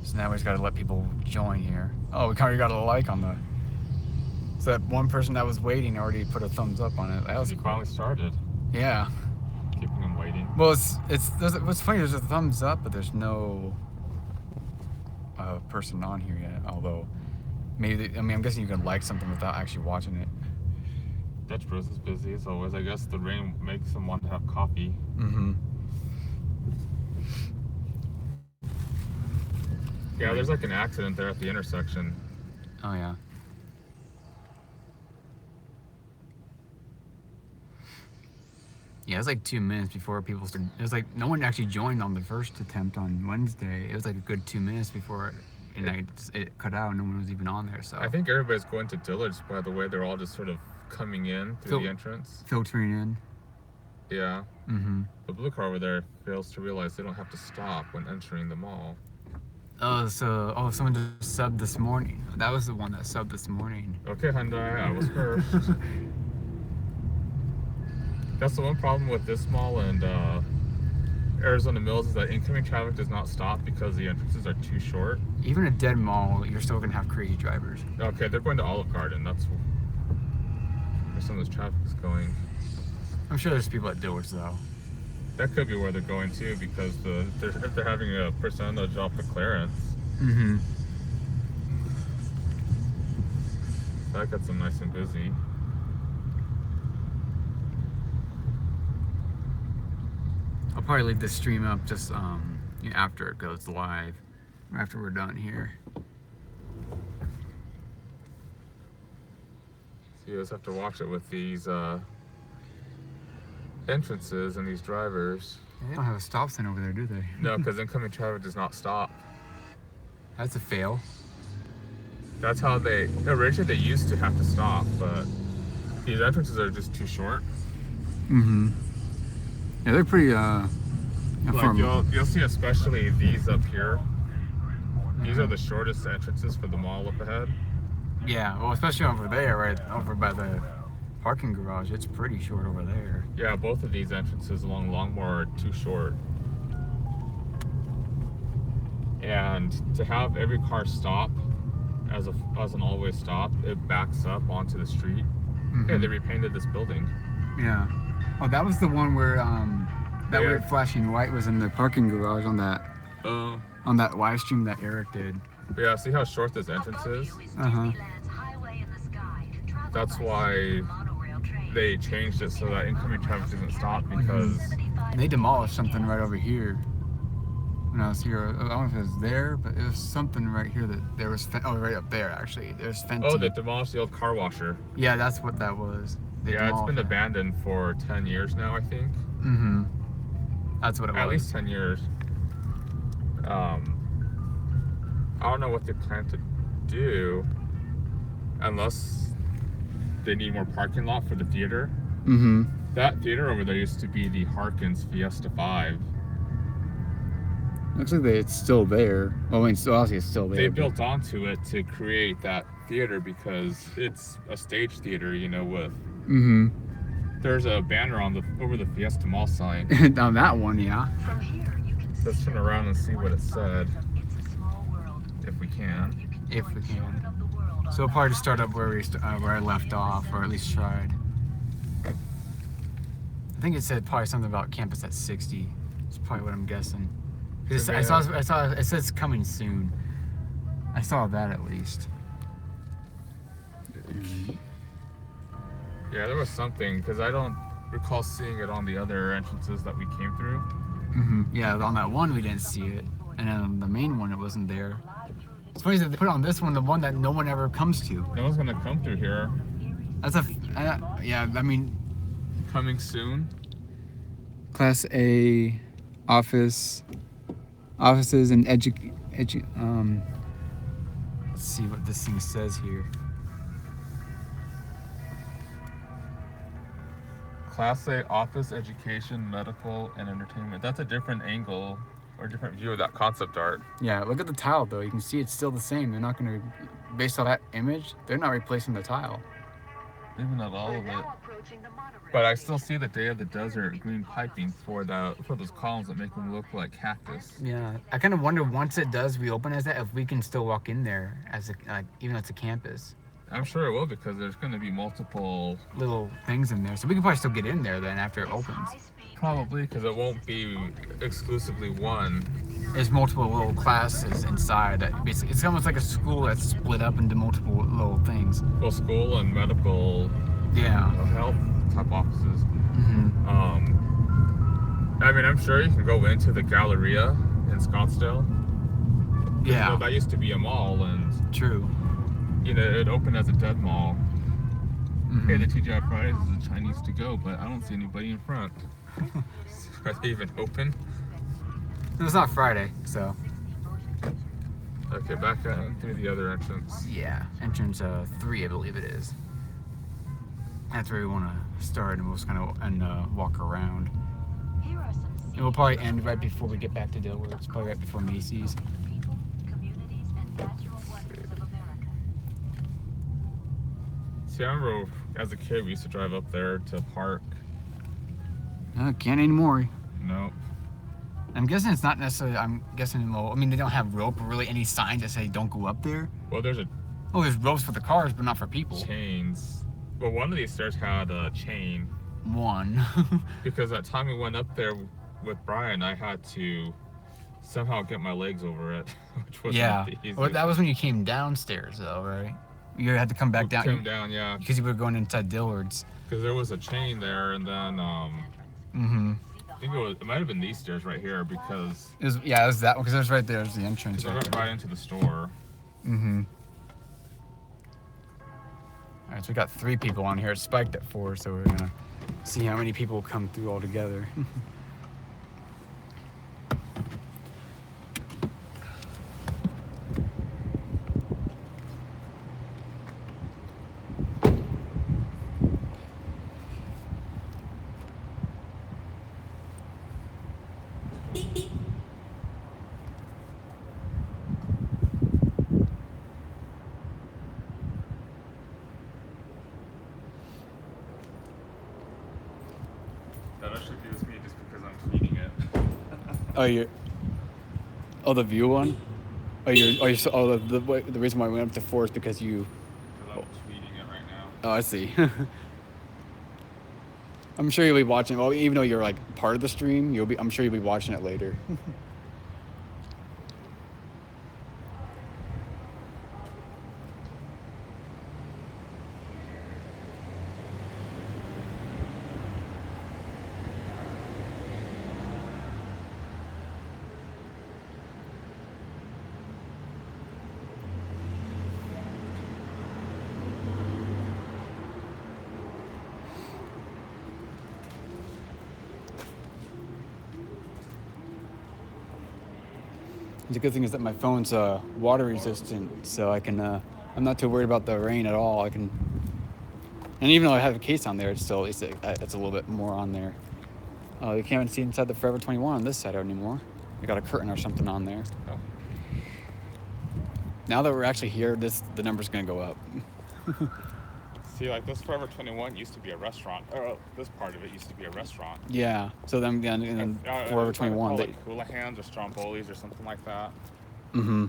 So now we just gotta let people join here. Oh, we already got a like on the. So that one person that was waiting already put a thumbs up on it. That was He cool. finally started. Yeah. Keeping him waiting. Well, what's funny. There's a thumbs up, but there's no person on here yet. Although, maybe I'm guessing you can like something without actually watching it. Dutch Bros is busy as always. I guess the rain makes him want to have coffee. Mm-hmm. Yeah, there's like an accident there at the intersection. Oh yeah. Yeah, it was like 2 minutes before people started. It was like no one actually joined on the first attempt on Wednesday. It was like a good 2 minutes before it cut out. No one was even on there. So I think everybody's going to Dillard's, by the way. They're all just sort of coming in through the entrance. Filtering in. Yeah. Mm-hmm. The blue car over there fails to realize they don't have to stop when entering the mall. Someone just subbed this morning. That was the one that subbed this morning. Okay, Hyundai, I was first. That's the one problem with this mall and Arizona Mills is that incoming traffic does not stop because the entrances are too short. Even a dead mall, you're still gonna have crazy drivers. Okay, they're going to Olive Garden. That's where some of this traffic is going. I'm sure there's people at Dillard's though. That could be where they're going too, because if they're having a percentage off the clearance. Mm-hmm. That gets them nice and busy. I'll probably leave this stream up just after it goes live, after we're done here. So you just have to watch it with these entrances and these drivers. They don't have a stop sign over there, do they? No, because incoming traffic does not stop. That's a fail. That's how originally they used to have to stop, but these entrances are just too short. Mm-hmm. Yeah, they're pretty like you'll see especially these up here. These are the shortest entrances for the mall up ahead. Yeah, well, especially over there, right over by the parking garage. It's pretty short over there. Yeah, both of these entrances along Longmore are too short. And to have every car stop as an always stop, it backs up onto the street. Mm-hmm. Yeah, they repainted this building. Yeah. Oh, that was the one where that weird flashing light was in the parking garage on that live stream that Eric did. Yeah, see how short this entrance is? Uh-huh. That's why they changed it so that incoming traffic doesn't stop, because they demolished something right over here when I was here. I don't know if it was there, but it was something right here that there was right up there actually. There's fencing. Oh, they demolished the old car washer. Yeah, that's what that was. Yeah, it's been abandoned for 10 years now, I think. Mm-hmm. That's what it was. At least 10 years. I don't know what they plan to do unless they need more parking lot for the theater. Mm-hmm. That theater over there used to be the Harkins Fiesta 5. Looks like it's still there. Well, I mean, obviously it's still there. They built onto it to create that theater because it's a stage theater, with... Mm-hmm. There's a banner over the Fiesta Mall sign. On that one, yeah. From here, you can Let's turn around and see what it said. It's a small world. If we can. If we can. So we'll probably just start up where I left off, or at least tried. I think it said probably something about campus at 60. It's probably what I'm guessing. I saw it says coming soon. I saw that at least. Yeah, there was something, because I don't recall seeing it on the other entrances that we came through. Mm-hmm. Yeah, on that one we didn't see it, and then on the main one it wasn't there. It's funny that they put on this one, the one that no one ever comes to. No one's gonna come through here. That's yeah, I mean... Coming soon? Class A, offices and let's see what this thing says here. Class A, office, education, medical, and entertainment. That's a different angle or different view of that concept art. Yeah, look at the tile though. You can see it's still the same. They're not going to, based on that image, they're not replacing the tile. Even not all of it. Now approaching the monorail But I still see the Day of the Desert green piping for those columns that make them look like cactus. Yeah, I kind of wonder once it does reopen as that if we can still walk in there as a like even though it's a campus. I'm sure it will because there's going to be multiple. Little things in there, so we can probably still get in there then after it opens. Probably because it won't be exclusively one. There's multiple little classes inside. That basically, it's almost like a school that's split up into multiple little things. Well, school and medical, Yeah. health type offices. Mm-hmm. I mean, I'm sure you can go into the Galleria in Scottsdale. Yeah. You know, that used to be a mall, and True. you know it opened as a dead mall. Mm-hmm. Hey, the TGI Fridays is a Chinese to go, but I don't see anybody in front. Are they even open? It's not Friday, so. Okay, back out through the other entrance. Yeah, entrance 3, I believe it is. That's where we want to start, and we'll just kind of walk around. Here are some And we'll probably end right before we get back to Dilworth. It's probably right before Macy's. people, communities, and natural wonders of America. See, I remember as a kid we used to drive up there to park. Can't anymore. Nope. I'm guessing it's not necessarily. I'm guessing. Well, I mean, they don't have rope or really any signs that say "Don't go up there." Well, there's Oh, there's ropes for the cars, but not for people. chains. Well, one of these stairs had a chain One. because that time we went up there with Brian, I had to somehow get my legs over it, which was Yeah. not the easiest. Well, that was when you came downstairs, though, right? You had to come back down. Came down, yeah, Because you were going inside Dillard's. because there was a chain there, and then Mm-hmm. I think it might have been these stairs right here because It was that one because it was right there. It was the entrance. I went right into the store. Mm-hmm. All right, so we got 3 people on here. It's spiked at 4, so we're gonna see how many people come through all together. That actually gives me just because I'm feeding it. Oh, the view one. The reason why we went up to 4 is because you. Because I'm feeding it right now. Oh, I see. I'm sure you'll be watching. Well, even though you're like part of the stream, I'm sure you'll be watching it later. The good thing is that my phone's water resistant, so I can. I'm not too worried about the rain at all. I can. And even though I have a case on there, it's still it's a little bit more on there. You can't even see inside the Forever 21 on this side anymore. We got a curtain or something on there. Oh. Now that we're actually here, the number's gonna go up. See, like this Forever 21 used to be a restaurant. Or this part of it used to be a restaurant. Yeah. So then Forever 21. Like Houlihan's or Stromboli's or something like that. Mm-hmm.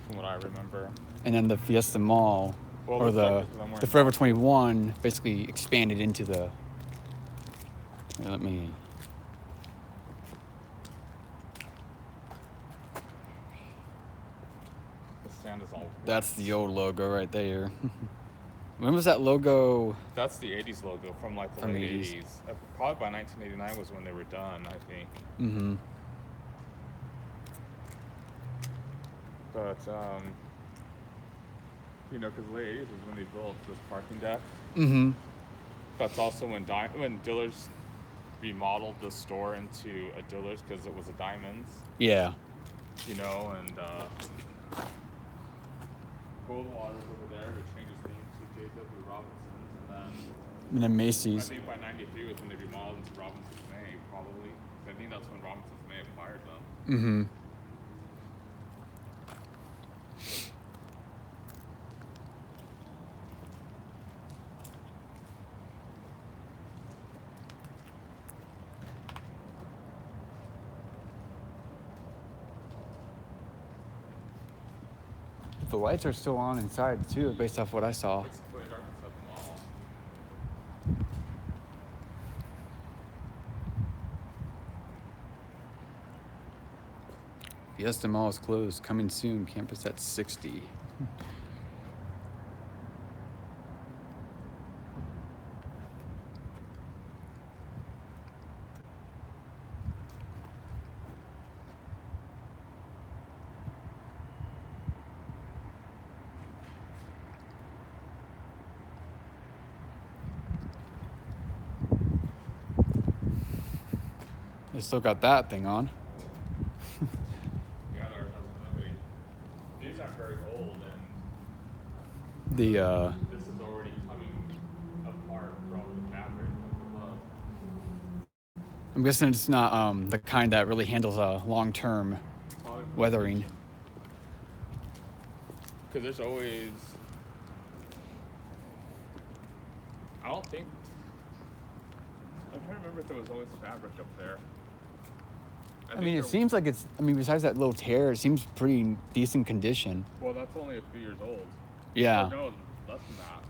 From what I remember. And then the Fiesta Mall, Well, or looks like it's the Forever 21, basically expanded into the. Let me. The sand is all. That's the old logo right there. When was that logo? That's the 80s logo from like the From late 80s. 80s. Probably by 1989 was when they were done, I think. Mm-hmm. But, you know, because late 80s was when they built this parking deck. Mm-hmm. That's also when Dillard's remodeled the store into a Dillard's because it was a Diamonds, Yeah. you know, and Goldwater's over there, who changed his name to J.W. Robinson's, And then I Macy's. think by 93 was when they remodeled into Robinson's May, probably. I think that's when Robinson's May acquired them. Mm-hmm. The lights are still on inside too, based off what I saw. It's completely dark inside the mall. Fiesta Mall is closed. Coming soon. Campus at 60. They still got that thing on. Yeah, these aren't very old, and The this is already coming apart from the fabric of the glove. I'm guessing it's not the kind that really handles long-term weathering. Because there's always. I don't think. I'm trying to remember if there was always fabric up there. I mean, it seems like it's. I mean, besides that little tear, it seems pretty decent condition. Well, that's only a few years old. Yeah. Or no, less than that.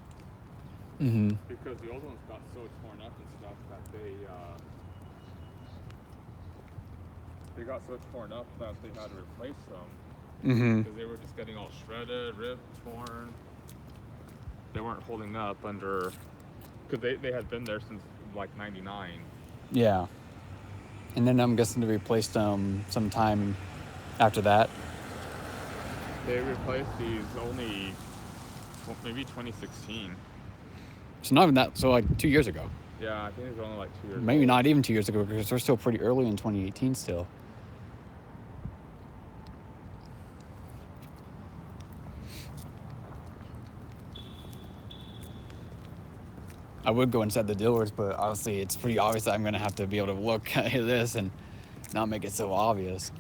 Mm-hmm. Because the old ones got so torn up and stuff that they got so torn up that they had to replace them. Mm-hmm. Because they were just getting all shredded, ripped, torn. They weren't holding up under. Because they had been there since like '99. Yeah. And then I'm guessing they replaced them sometime after that. They replaced these only maybe 2016. So not even that. So like 2 years ago. Yeah, I think it was only like 2 years. Maybe old. not even 2 years ago because we're still pretty early in 2018 still. I would go inside the dealers, but obviously it's pretty obvious that I'm going to have to be able to look at this and not make it so obvious.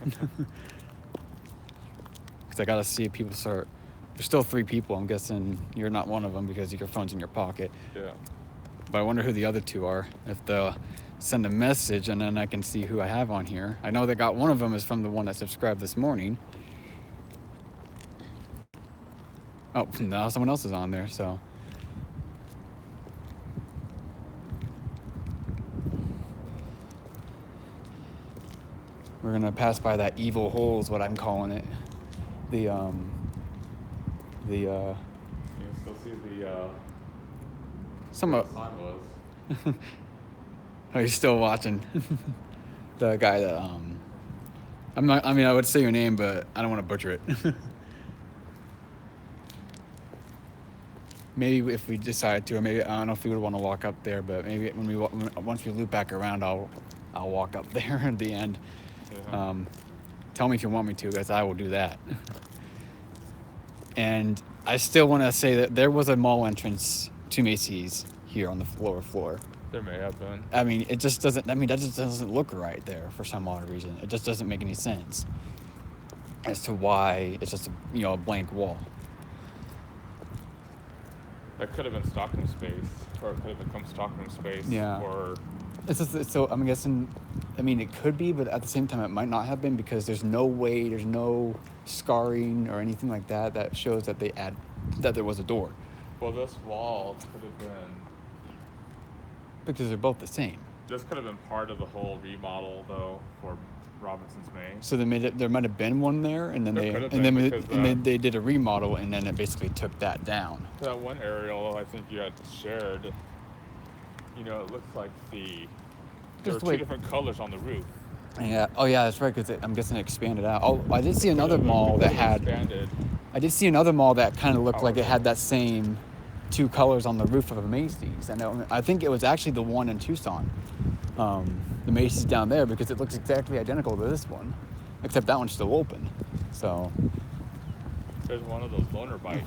Because I got to see if people start. There's still 3 people. I'm guessing you're not one of them because your phone's in your pocket. Yeah. But I wonder who the other 2 are. If they'll send a message and then I can see who I have on here. I know they got one of them is from the one that subscribed this morning. Oh, now someone else is on there, so. We're gonna pass by that evil hole is what I'm calling it. You can still see the Some where the sign was. Oh, you're still watching. The guy that I'm not. I mean, I would say your name, but I don't want to butcher it. Maybe if we decide to, or maybe I don't know if we would want to walk up there, but maybe once we loop back around, I'll walk up there at the end. Yeah. Tell me if you want me to, because I will do that. And I still want to say that there was a mall entrance to Macy's here on the lower floor. There may have been. I mean, it just doesn't. I mean, that just doesn't look right there for some odd reason. It just doesn't make any sense as to why it's just a blank wall. That could have been stocking space, or it could have become stocking space. Yeah. Or It's just, so I'm guessing. I mean, it could be, but at the same time, it might not have been because there's no way, there's no scarring or anything like that that shows that that there was a door. well, this wall could have been. Because they're both the same. This could have been part of the whole remodel, though, for Robinson's May. So there might have been one there, and then There could have and been, then because, and then they did a remodel, and then it basically took that down. That one aerial I think you had shared, it looks like there were Just the 2 way- different colors on the roof. Yeah. Oh yeah, that's right. Because I'm guessing it expanded out. Oh, I did see another mall that had. expanded. I did see another mall that kind of looked like it had that same 2 colors on the roof of a Macy's. I think it was actually the one in Tucson, the Macy's down there, because it looks exactly identical to this one, except that one's still open. So There's one of those loaner bikes.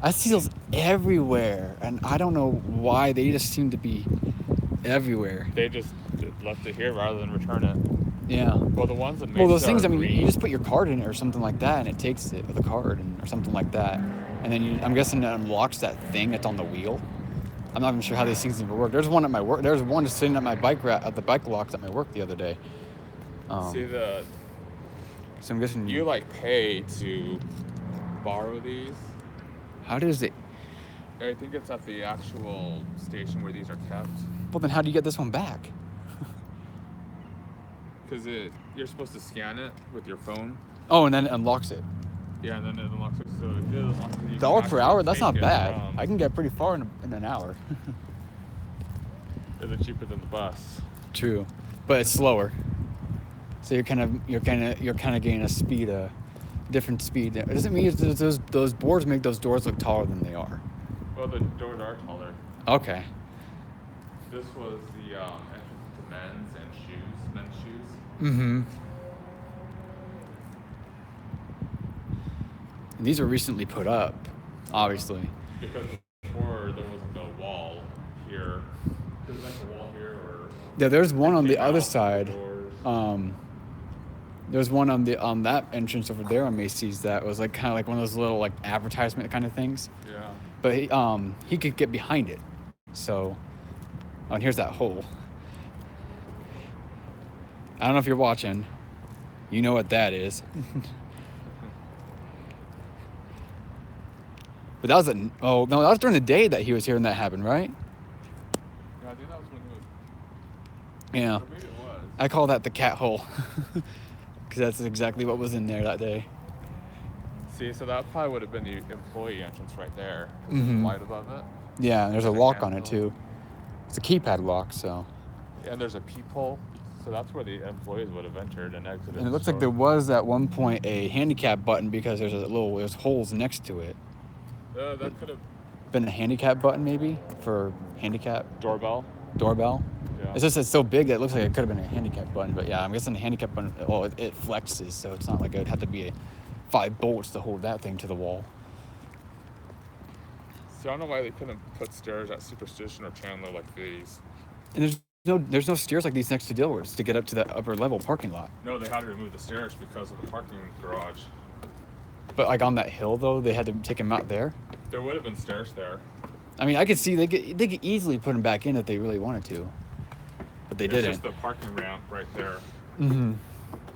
I see those everywhere, and I don't know why. They just seem to be everywhere. They just left it here rather than return it. Yeah. Well, the ones that Well, those things, are I mean, green. you just put your card in it or something like that, and it takes it with a card or something like that. And then I'm guessing it unlocks that thing that's on the wheel. I'm not even sure how these things even work. There's one at my work. There's one just sitting at my bike rack at the bike locks at my work the other day. See So I'm guessing you pay to borrow these. How does it? I think it's at the actual station where these are kept. Well, then how do you get this one back? Because you're supposed to scan it with your phone. Oh, and then it unlocks it. Yeah, and then it unlocks it. So if it unlocks it, you $1 can per actually hour? That's take not it bad. from- I can get pretty far in an hour. Is it cheaper than the bus? True, but it's slower. So you're kind of gaining a speed, different speed. It doesn't mean those boards make those doors look taller than they are. Well, the doors are taller. Okay. This was the entrance to men's shoes. Mm-hmm. And these were recently put up, obviously. Because before there wasn't a wall here. There's like a wall here, or Yeah, there's one on the came other out side. doors. There's one on that entrance over there on Macy's that was like kind of like one of those little like advertisement kind of things. Yeah. But he could get behind it. So, and here's that hole. I don't know if you're watching. You know what that is. But that was that was during the day that he was here and that happened, right? Yeah, I think that was when he was. Yeah. Or maybe it was. I call that the cat hole. Because that's exactly what was in there that day. See, so that probably would have been the employee entrance right there. Mhm. Light above it. Yeah, and there's a There's a lock on it handle. too. It's a keypad lock, so. And there's a peephole. So that's where the employees would have entered and exited. And it looks like there was at one point a handicap button because there's holes next to it. That could have Been a handicap button maybe for handicap doorbell. doorbell. Yeah. It's just it's so big that it looks like it could have been a handicap button. But yeah, I'm guessing the handicap button, well, it flexes, so it's not like it would have to be 5 bolts to hold that thing to the wall. See, I don't know why they couldn't put stairs at Superstition or Chandler like these. And there's no stairs like these next to Dillard's to get up to that upper level parking lot. No, they had to remove the stairs because of the parking garage. But like on that hill though, they had to take him out there. There would have been stairs there. I mean, I could see they could easily put him back in if they really wanted to, but they It's didn't. just the parking ramp right there. Mm-hmm.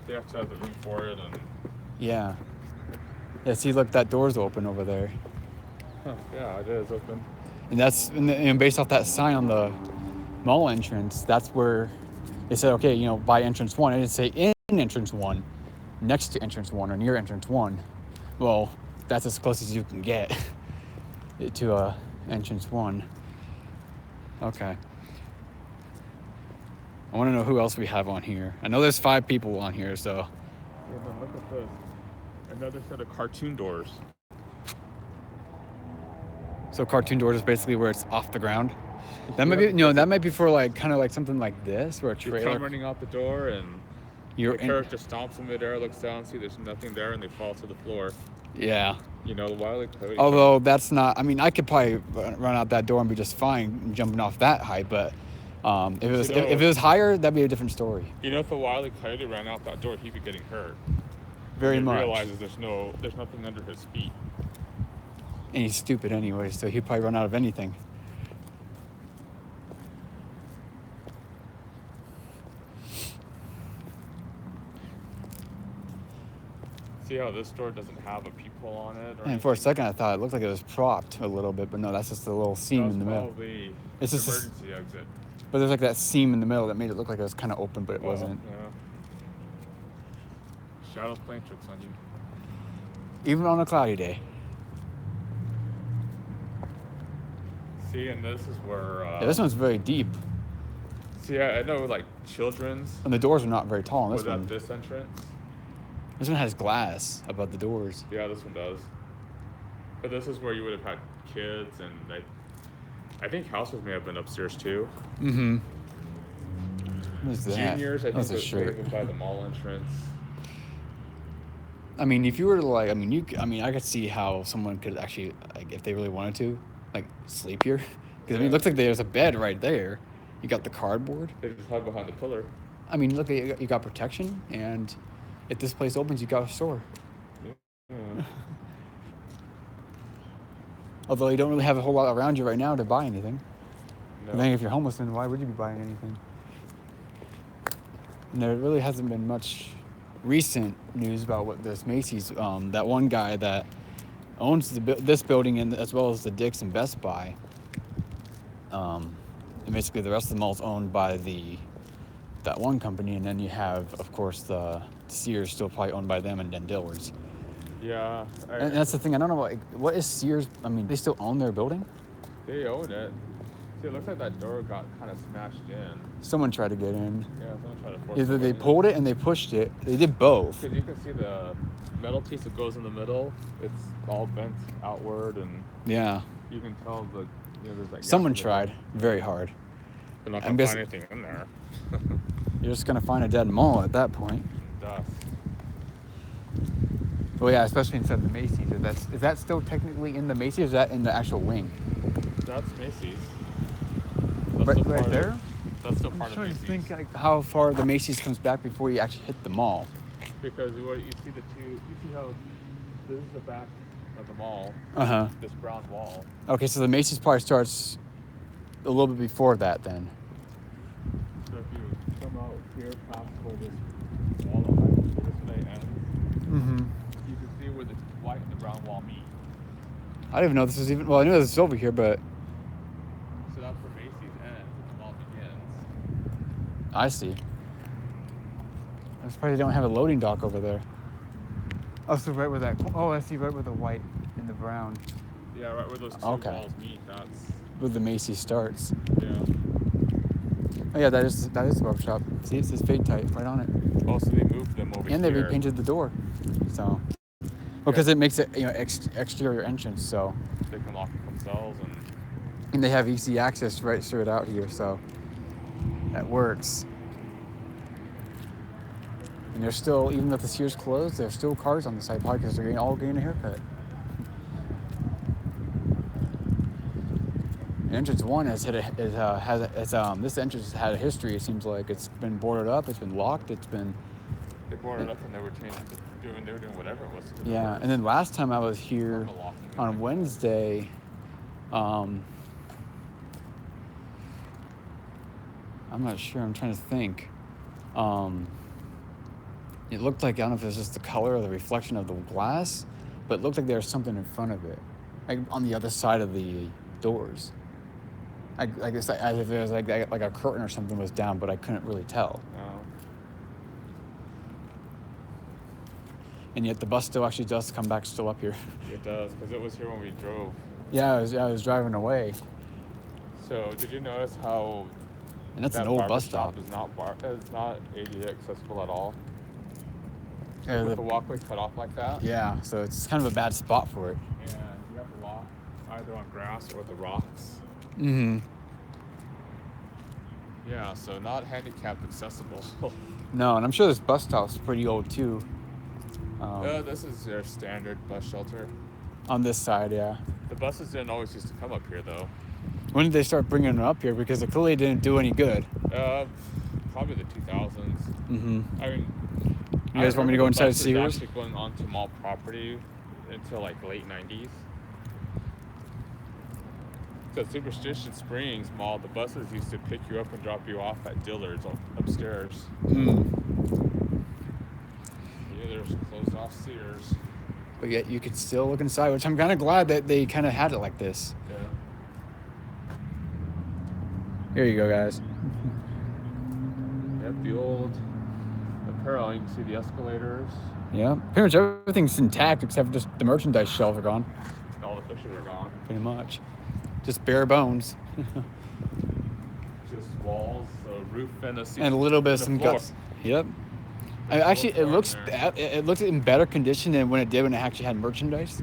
They have to have the room for it, and Yeah. Yeah. See, look, that door's open over there, yeah, it is open. and based off that sign on the mall entrance, that's where they said, okay, by entrance 1. It didn't say in entrance 1, next to entrance 1, or near entrance 1. Well, that's as close as you can get to entrance 1. Okay. I want to know who else we have on here. I know there's 5 people on here, so. Yeah, but look at this. Another set of cartoon doors. So cartoon doors is basically where it's off the ground. That might be, that might be for like kind of like something like this, where a You trailer. come running out the door, and You're the in, character stomps in midair, looks down, see there's nothing there, and they fall to the floor. yeah. You know, the Wile E. Coyote. Although that's not. I mean, I could probably run out that door and be just fine jumping off that height. But if it was if it was higher, that'd be a different story. You know, if the Wile E. Coyote ran out that door, he'd be getting hurt. Very He much. realizes there's nothing under his feet. And he's stupid anyway, so he'd probably run out of anything. See how this door doesn't have a peephole on it? Or And for a second, I thought it looked like it was propped a little bit, but no, that's just a little seam in the middle. Probably It's just a emergency exit. But there's like that seam in the middle that made it look like it was kind of open, but it wasn't. Yeah. Shadow's playing tricks on you. Even on a cloudy day. See, and this is where. Yeah, this one's very deep, See, I know like children's and the doors are not very tall on this was at one. this entrance. This one has glass above the doors. Yeah, this one does. But this is where you would have had kids, and I think houses may have been upstairs too. Mm-hmm. What is that? Juniors, I That's think, a would shirt. have been by the mall entrance. I mean, if you were to like, I could see how someone could actually, like, if they really wanted to, like, sleep here. Because it looks like there's a bed right there. You got the cardboard. They just hide behind the pillar. I mean, look, you got protection, and if this place opens, you got a store. Yeah. Although you don't really have a whole lot around you right now to buy anything. No. I think if you're homeless, then why would you be buying anything? And there really hasn't been much recent news about what this Macy's. That one guy that owns this building and as well as the Dick's and Best Buy. And basically the rest of the mall's owned by that one company, and then you have, of course, the Sears still probably owned by them, and then Dillard's. Yeah. And that's the thing. I don't know what is Sears. I mean, they still own their building. They own it. See, it looks like that door got kind of smashed in. Someone tried to get in. Yeah, someone tried to force Either they in. pulled it and they pushed it. They did both. Because you can see the metal piece that goes in the middle. It's all bent outward, and Yeah. you can tell there's that. Someone gap in tried very hard. there. They're not I'm gonna find guessing- anything in there. You're just gonna find a dead mall at that point. Dust. Well, yeah, especially inside the Macy's. Is that still technically in the Macy's, or is that in the actual wing? That's Macy's. Right, still right part of- there? That's still I'm part of trying to Macy's. think like how far the Macy's comes back before you actually hit the mall. Because what you see you see how this is the back of the mall. Uh-huh. This brown wall. Okay, so the Macy's probably starts a little bit before that then. So if you come out here past where this wall of this way ends, Mm-hmm. you can see where the white and the brown wall meet. I didn't even know this was even. Well, I knew this was over here, but So that's where Macy's ends and the mall begins. I see. I'm surprised they don't have a loading dock over there. Oh, so right where that. Oh, I see. Right where the white and the brown, Yeah, right where those two Okay. walls meet. That's where the Macy's starts. yeah. Oh yeah, that is the barbershop. See, it says Fade Tight right on it, Also, they moved them over and here. they repainted the door. So, because it makes it exterior entrance. So, They can lock it themselves, and they have easy access right straight out here. So, that works. And there's still, even though the Sears closed, there's still cars on the side, probably because they're all getting a haircut. And entrance one this entrance has had a history. It seems like it's been boarded up, it's been locked, it's been they boarded up and they were doing whatever it was. To the yeah. doors. And then last time I was here The locking on and Wednesday, I'm not sure. I'm trying to think. It looked like, I don't know if it was just the color or the reflection of the glass, but it looked like there was something in front of it, like on the other side of the doors. I guess as if there was like a curtain or something was down, but I couldn't really tell. No. And yet the bus still actually does come back still up here. It does, because it was here when we drove. Yeah, I was driving away, So, did you notice how and that's that an old barber bus stop. shop is not ADA accessible at all? Yeah, With the walkway cut off like that? yeah, so it's kind of a bad spot for it. And you have to walk either on grass or the rocks. Mm-hmm. Yeah, so not handicapped accessible. No, and I'm sure this bus stop's pretty old too. This is their standard bus shelter. On this side, yeah. The buses didn't always used to come up here, though. When did they start bringing them up here? Because it clearly didn't do any good. Probably the 2000s. Mm-hmm. I mean, You guys want me to go inside Sears? Actually going onto mall property until like late 90s. So Superstition Springs Mall, the buses used to pick you up and drop you off at Dillard's upstairs. Mm. Yeah, there's closed off Sears. But yet you could still look inside, which I'm kind of glad that they kind of had it like this. Yeah. Here you go, guys. Yep, the old apparel. You can see the escalators. Yeah, pretty much everything's intact except for just the merchandise shelves are gone. All the pictures are gone. Pretty much. Just bare bones. Just walls, a roof, and a And a little bit of some floor. guts. Yep. There's Actually, no it floor looks in there. it looks in better condition than when it did when it actually had merchandise,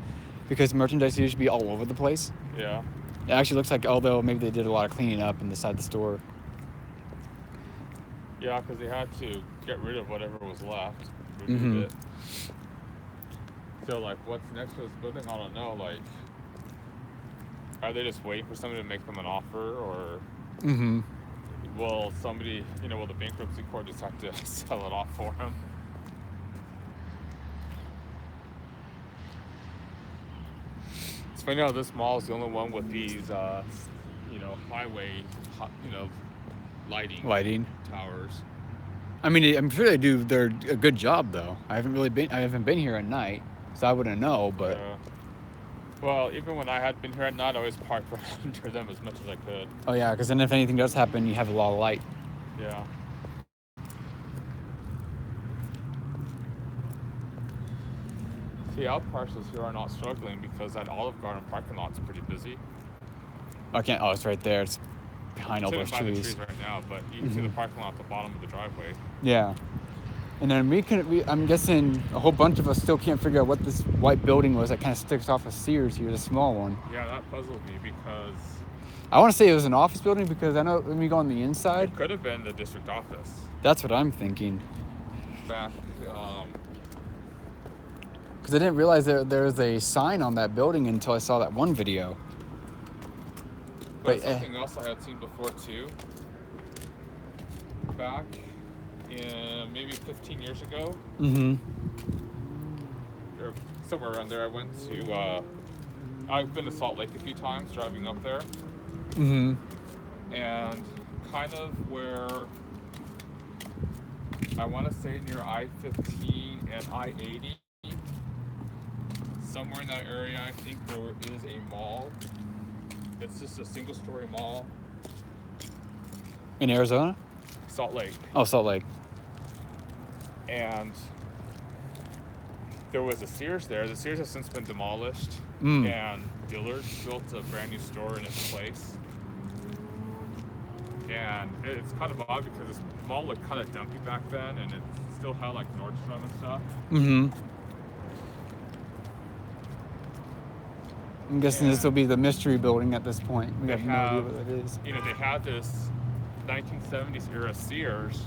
because merchandise used to be all over the place. Yeah. It actually looks like, although maybe they did a lot of cleaning up inside the store. Yeah, because they had to get rid of whatever was left. Remove Mhm. it. So, like, what's next for this building? I don't know. Like, are they just waiting for somebody to make them an offer, or Mm-hmm. will somebody, will the bankruptcy court just have to sell it off for them? It's funny how this mall is the only one with these, highway, lighting towers. I mean, I'm sure they do. They're a good job, though. I haven't been here at night, so I wouldn't know. But Well, even when I had been here at night, I always parked right under them as much as I could. Oh yeah, because then if anything does happen, you have a lot of light. Yeah. See, out parcels here are not struggling because that Olive Garden parking lot's pretty busy. I can't. Oh, it's right there. It's behind all It's those hidden by the trees. trees right now, but you can see the parking lot at the bottom of the driveway. Yeah. And then I'm guessing a whole bunch of us still can't figure out what this white building was that kind of sticks off of Sears here, the small one. Yeah, that puzzled me because I want to say it was an office building because I know when we go on the inside, it could have been the district office that's what I'm thinking. back. Because I didn't realize there was a sign on that building until I saw that one video. But But, something else I had seen before too. Back in maybe 15 years ago, Mm-hmm. or somewhere around there, I went to. I've been to Salt Lake a few times, driving up there, Mm-hmm. and kind of where I want to say near I-15 and I-80, somewhere in that area, I think there is a mall. It's just a single-story mall. In Arizona? Salt Lake. Oh, Salt Lake. And there was a Sears there. The Sears has since been demolished, Mm. and Dillard's built a brand new store in its place. And it's kind of odd because this mall looked kind of dumpy back then, and it still had like Nordstrom and stuff. Mm-hmm. I'm guessing this will be the mystery building at this point. We They have no idea what that is. You know, they had this 1970s era Sears,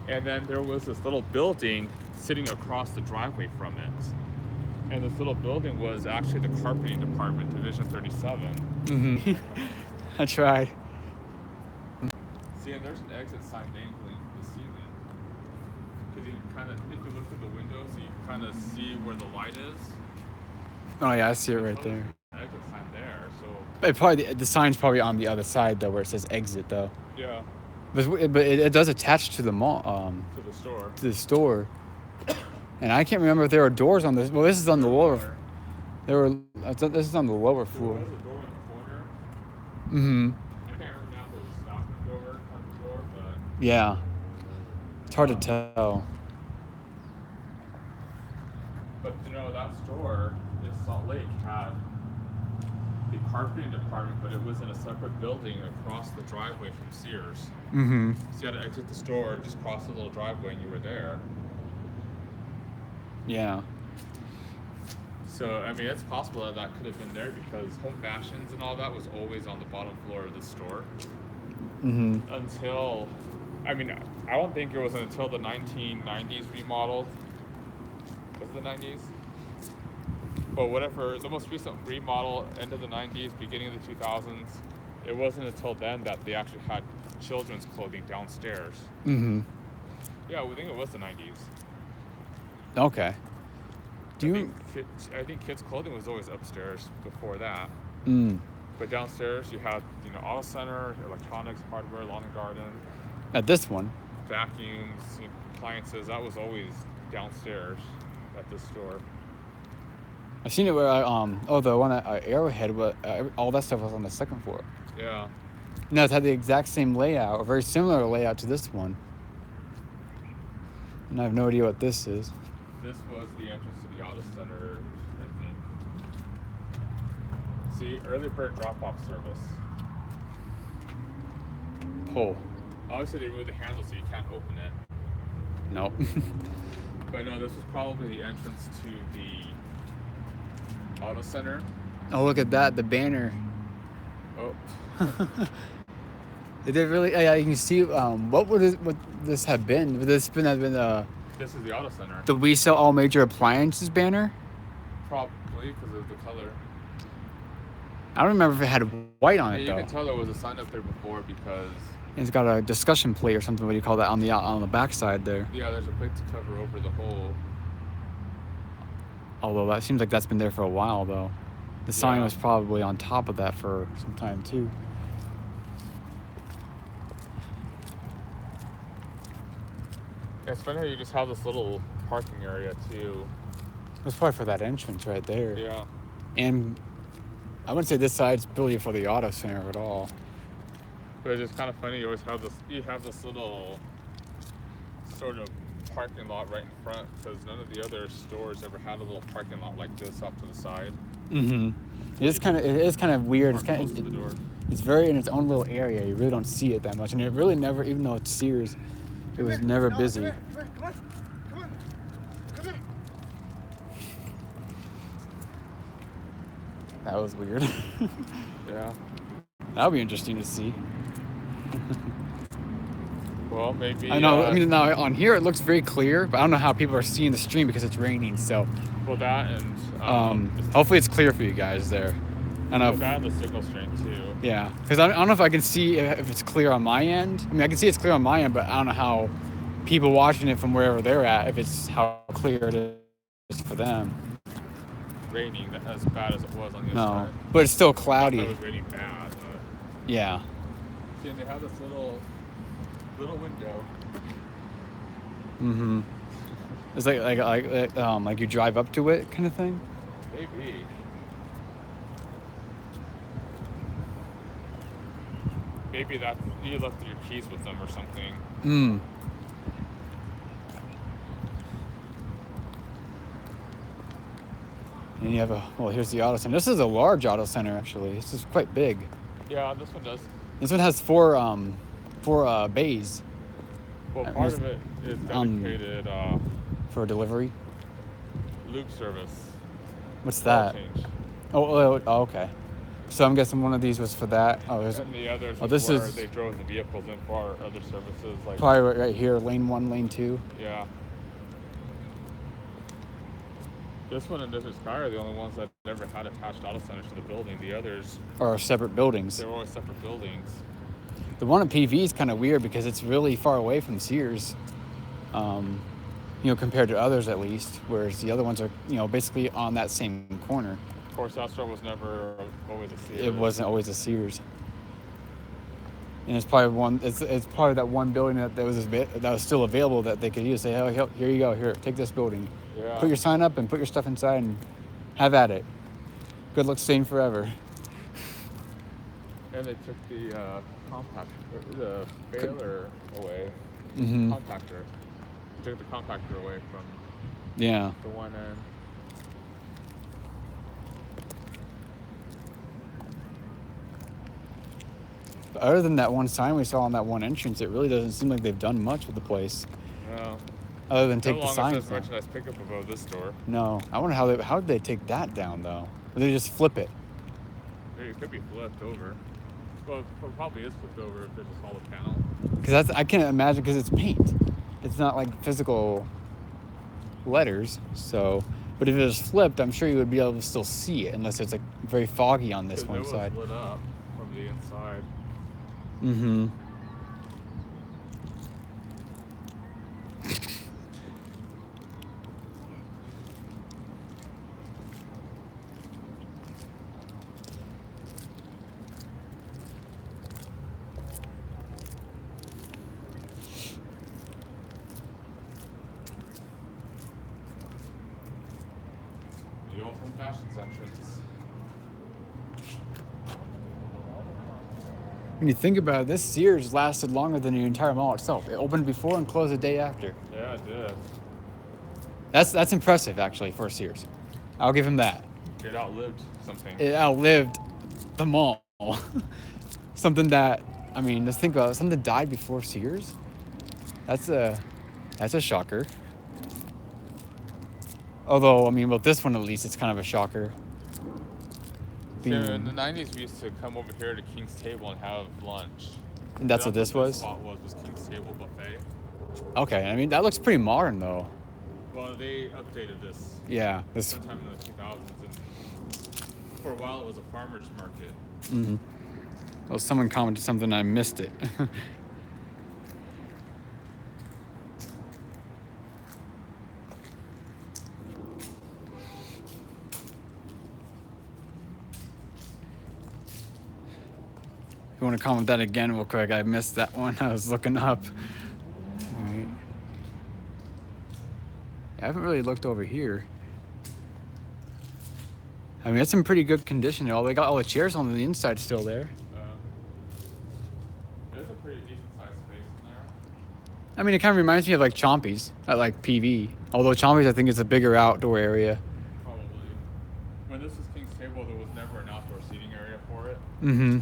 and then there was this little building sitting across the driveway from it. And this little building was actually the carpeting department, Division 37. Mm-hmm. I tried. See, and there's an exit sign dangling from the ceiling. Because you kind of, if you look through the windows, you kind of see where the light is. Oh yeah, I see it right there. Exit sign there, so It probably the sign's probably on the other side though, where it says exit though. yeah, But it does attach to the mall, to the store. to the store. And I can't remember if there were doors on this. Well, this is on the lower. There were. This is on the lower There floor. was a door in the corner. Mm-hmm. I can't remember now if it was a stocking door, front door, but Yeah. It's hard to tell. But you know, that store in Salt Lake had the carpeting department, but it was in a separate building across the driveway from Sears. Mm-hmm. So you had to exit the store, just cross the little driveway, and you were there. Yeah. So I mean, it's possible that that could have been there because Home Fashions and all that was always on the bottom floor of the store Mm-hmm. until, I mean, I don't think it was until the 1990s remodeled. Was it the 90s? But whatever, the most recent remodel, end of the 90s, beginning of the 2000s, it wasn't until then that they actually had children's clothing downstairs. Mm-hmm. Yeah, I think it was the 90s. Okay. Do I think kids' clothing was always upstairs before that. Mm. But downstairs you had, you know, auto center, electronics, hardware, lawn and garden, At this one. vacuums, you know, appliances. That was always downstairs at this store. I've seen it where the one at Arrowhead, all that stuff was on the second floor. Yeah. No, it had the exact same layout, or very similar layout to this one. And I have no idea what this is. This was the entrance to the auto center, I think. See, early bird drop-off service. Pull. Obviously, they removed the handle so you can't open it. Nope. But no, this was probably the entrance to the auto center. Oh, look at that, the banner. Oh, Did it really? Yeah, you can see. What this have been? Would this have been this is the auto center. the We Sell All Major Appliances banner? Probably because of the color. I don't remember if it had white on Yeah, it you though. can tell there was a sign up there before because It's got a discussion plate or something. What do you call that on the backside there? yeah, there's a plate to cover over the hole. Although that seems like that's been there for a while though. The sign Yeah. was probably on top of that for some time too. It's funny how you just have this little parking area too. It was probably for that entrance right there. Yeah. And I wouldn't say this side's built for the auto center at all. But it's just kind of funny. You always have this. You have this little sort of parking lot right in front because none of the other stores ever had a little parking lot like this off to the side. Mm-hmm. It is kind of weird. It's Park kind close to the door. it's very in its own little area. You really don't see it that much, and it really never, even though it's Sears, it was never busy. Come on. That was weird. Yeah. That would be interesting to see. Well, maybe. I know. I mean, now on here it looks very clear, but I don't know how people are seeing the stream because it's raining. So, Well, that and hopefully it's clear for you guys there. I don't know. well, If, that and the signal strength too. yeah, because I don't know if I can see if it's clear on my end. I mean, I can see it's clear on my end, but I don't know how people watching it from wherever they're at, if it's how clear it is for them. Raining as bad as it was on the No, other side. but it's still It cloudy. was raining bad. But Yeah. see, and they have this little window. Mm-hmm. It's like you drive up to it kind of thing. Maybe. Maybe that you left your keys with them or something. Mm. And you have here's the auto center. This is a large auto center actually. This is quite big. Yeah, this one does. This one has four bays Well, part there's- of it is um, dedicated for delivery. loop service. What's oil that? Change. Oh, okay. So I'm guessing one of these was for that. Oh, there's And the others Oh, was this where is- they drove the vehicles in for our other services. Like, probably right here, lane 1, lane 2. yeah. This one and Desert Sky are the only ones that never had attached auto centers to the building. The others, Or separate buildings. they were always separate buildings. The one in PV is kind of weird because it's really far away from Sears, compared to others at least. Whereas the other ones are, basically on that same corner. Of course, that store was never always a Sears. It wasn't always a Sears. And it's probably it's probably that one building that was still available that they could use. Say, oh, here you go, here, take this building. Yeah. Put your sign up and put your stuff inside and have at it. Good luck staying forever. And they took the the baler away. Mm-hmm. Compactor. They took the compactor away from Yeah. the one end. But other than that one sign we saw on that one entrance, it really doesn't seem like they've done much with the place. No. Other than take No the longer sign says down. merchandise pickup above this store. No. I wonder how did they take that down though? Or they just flip it? It could be flipped over. Well, it probably is flipped over if it's a solid panel. Because I can't imagine because it's paint. It's not like physical letters. So, but if it was flipped, I'm sure you would be able to still see it unless it's like very foggy on this 'Cause one it was side. lit up from the inside. Mm-hmm. The old Home Fashions entrance. When you think about it, this Sears lasted longer than the entire mall itself. It opened before and closed the day after. Yeah, it did. That's impressive actually for Sears. I'll give him that. It outlived something. It outlived the mall. Something that, I mean, let's think about it. Something that died before Sears. That's a shocker. Although, I mean, with this one at least, it's kind of a shocker. So in the 90s, we used to come over here to King's Table and have lunch. And that's what this was? Spot was King's Table buffet. Okay, I mean, that looks pretty modern though. Well, they updated this Yeah, this. sometime in the 2000s, and for a while it was a farmer's market. Mm-hmm. Well, someone commented something, I missed it. If you want to comment that again real quick, I missed that one. I was looking up. All right. I haven't really looked over here. I mean, it's in pretty good condition. They got all the chairs on the inside still there. There's a pretty decent sized space in there. I mean, it kind of reminds me of like Chompy's at like PV. Although Chompy's, I think, is a bigger outdoor area. Probably. When this was King's Table, there was never an outdoor seating area for it. Mm-hmm.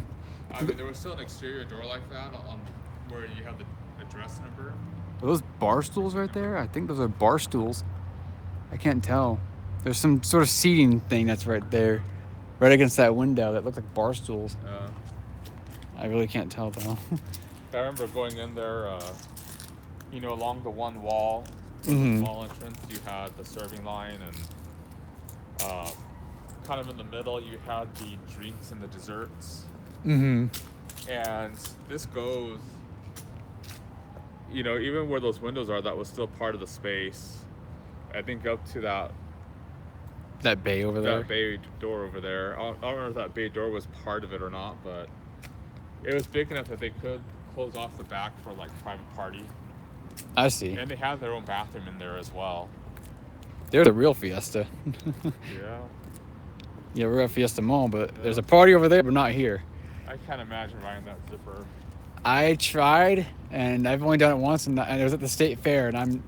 I mean, there was still an exterior door like that on where you have the address number. Are those bar stools right there? I think those are bar stools. I can't tell. There's some sort of seating thing that's right there, right against that window that looks like bar stools. I really can't tell though. I remember going in there, along the one wall, Mhm. the wall entrance, you had the serving line, and kind of in the middle, you had the drinks and the desserts. Mm-hmm. And this goes, even where those windows are, that was still part of the space. I think up to That bay over there. that bay door over there. I don't remember if that bay door was part of it or not, but it was big enough that they could close off the back for like private party. I see. And they have their own bathroom in there as well. They're the real Fiesta. Yeah. Yeah, we're at Fiesta Mall, but there's a party over there, but not here. I can't imagine riding that zipper. I tried, and I've only done it once, and it was at the state fair, and I'm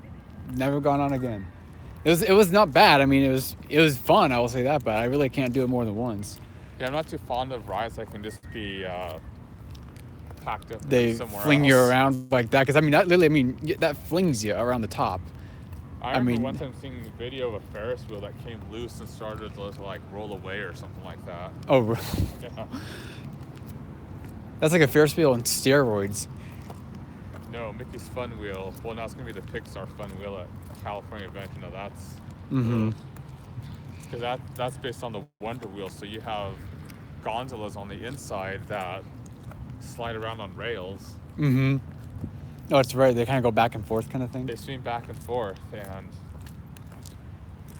never gone on again. It was not bad. I mean, it was fun. I will say that, but I really can't do it more than once. Yeah, I'm not too fond of rides that can just be packed up They somewhere fling else. you around like that, because I mean, that flings you around the top. I I remember mean- one time seeing a video of a Ferris wheel that came loose and started to like roll away or something like that. Oh, really? Yeah. That's like a Ferris wheel on steroids. No, Mickey's Fun Wheel. Well, now it's gonna be the Pixar Fun Wheel at California event. That's Mm-hmm. because that's based on the Wonder Wheel. So you have gondolas on the inside that slide around on rails. Mm-hmm. Oh, that's right. They kind of go back and forth, kind of thing. They swing back and forth, and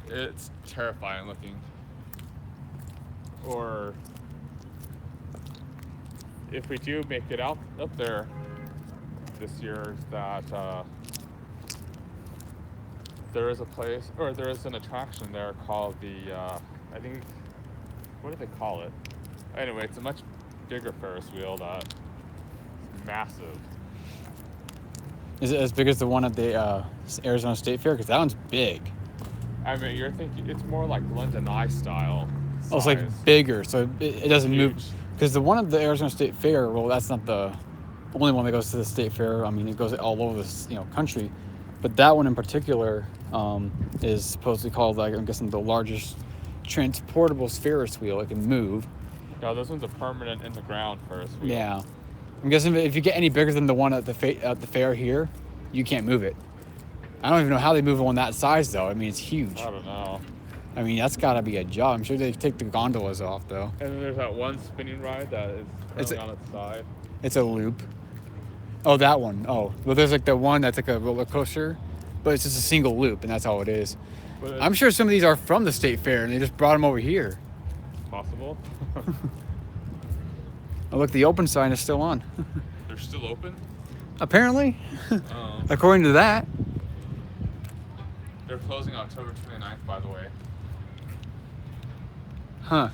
it's terrifying looking. Or if we do make it out up there this year, that there is a place, or there is an attraction there called the, I think, what do they call it? Anyway, it's a much bigger Ferris wheel that's massive. Is it as big as the one at the Arizona State Fair? Because that one's big. I mean, you're thinking it's more like London Eye style. Oh, it's like size. bigger, so it doesn't move. Huge. Because the one at the Arizona State Fair, well, that's not the only one that goes to the state fair. I mean, it goes all over this, country. But that one in particular is supposedly called, like, I'm guessing, the largest transportable Ferris wheel. It can move. No, this one's a permanent in the ground Ferris wheel. Yeah. I'm guessing if you get any bigger than the one at the fair here, you can't move it. I don't even know how they move one that size, though. I mean, it's huge. I don't know. I mean, that's got to be a job. I'm sure they take the gondolas off, though. And then there's that one spinning ride that is It's currently on its side. It's a loop. Oh, that one. Oh, well, there's like the one that's like a roller coaster, but it's just a single loop, and that's all it is. But it's I'm sure some of these are from the state fair, and they just brought them over here. possible. Oh, look, the open sign is still on. They're still open. Apparently, Oh. according to that. They're closing October 29th, by the way. Huh.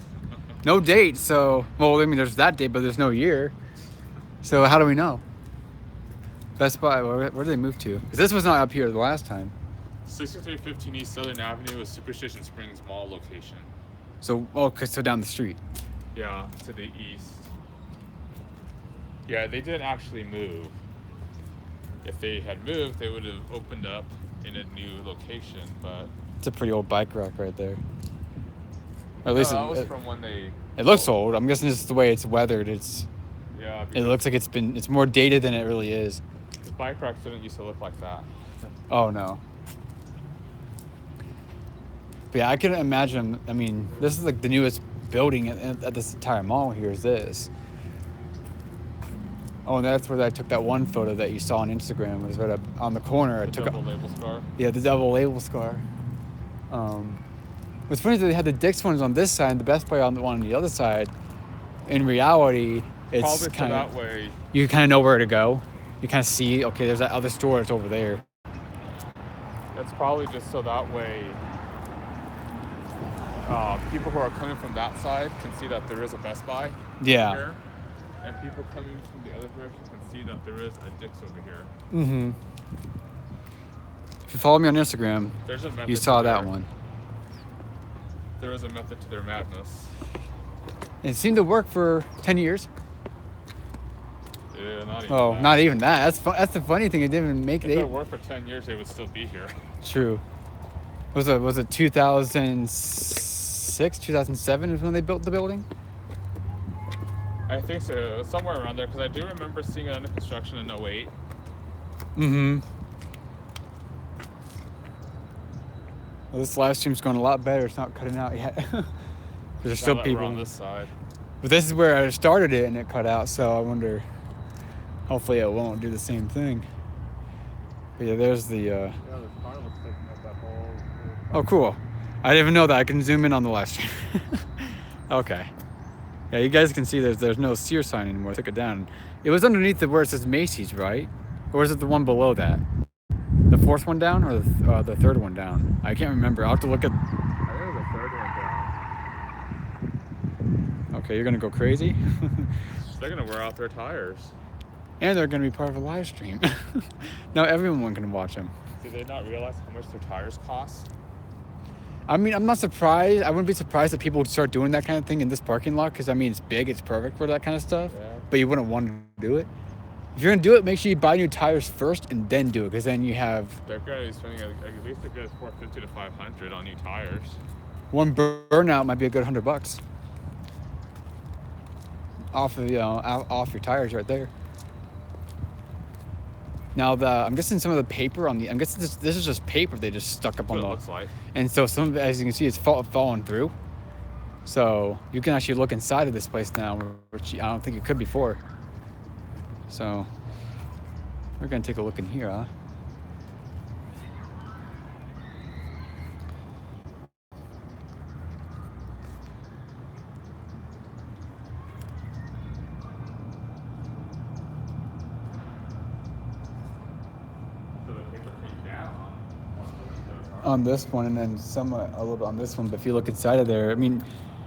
No date, so, well, I mean, there's that date, but there's no year. So how do we know? Best Buy, where did they move to? Because this was not up here the last time. 6315 East Southern Avenue is Superstition Springs Mall location. So, okay, so down the street. Yeah, to the east. Yeah, they didn't actually move. If they had moved, they would have opened up in a new location, but It's a pretty old bike rack right there. Or at least that was it from when they. It looks old. I'm guessing it's the way it's weathered. Yeah, It looks like it's more dated than it really is. the bike racks didn't used to look like that. Oh no. But yeah, I can imagine. I mean, this is like the newest building at this entire mall here is this. Oh, and that's where I took that one photo that you saw on Instagram. It was right up on the corner. I The took double label scar. Yeah, the double label scar. What's funny is that they had the Dick's ones on this side and the Best Buy on the one on the other side. In reality, it's Probably so kind that of way. you kind of know where to go. You kind of see, okay, there's that other store that's over there. That's probably just so that way. people who are coming from that side can see that there is a Best Buy Yeah. here, and people coming from the other direction can see that there is a Dick's over here. Mm-hmm. If you follow me on Instagram, There's a method you to saw their- that one. There is a method to their madness. It seemed to work for 10 years. Yeah, not even Oh, that. not even that. That's the funny thing. It didn't even make If it. it worked for 10 years, they would still be here. True. Was it 2006, 2007 is when they built the building? I think so, somewhere around there, because I do remember seeing it under construction in 08. Mm-hmm. Well, this live stream's going a lot better. It's not cutting out yet. There's Now still that people. we're on this side. But this is where I started it and it cut out, so I wonder. Hopefully it won't do the same thing. But yeah, there's the. Yeah, the car was taking up that whole. Oh, cool. I didn't even know that. I can zoom in on the live stream. Okay. Yeah, you guys can see there's no Sears sign anymore. I took it down. It was underneath the where it says Macy's, right? Or is it the one below that? The fourth one down or the third one down? I can't remember. I'll have to look at. I think it was the third one down. Okay, you're gonna go crazy. They're gonna wear out their tires. And they're gonna be part of a live stream. Now everyone can watch them. Did they not realize how much their tires cost? I mean, I'm not surprised. I wouldn't be surprised that people would start doing that kind of thing in this parking lot because I mean, it's big, it's perfect for that kind of stuff. Yeah. But you wouldn't want to do it. If you're gonna do it, make sure you buy new tires first and then do it, because then you have They're gonna be spending at least a good $450 to $500 on new tires. one burnout might be a good $100 off of off your tires right there. Now I'm guessing some of the paper on the I'm guessing this is just paper they just stuck up That's what on it the looks like. and so some of it, as you can see, it's falling through. So you can actually look inside of this place now, which I don't think you could before. So we're gonna take a look in here, huh? So the paper came down On this one, and then some a little bit on this one. But if you look inside of there, I mean,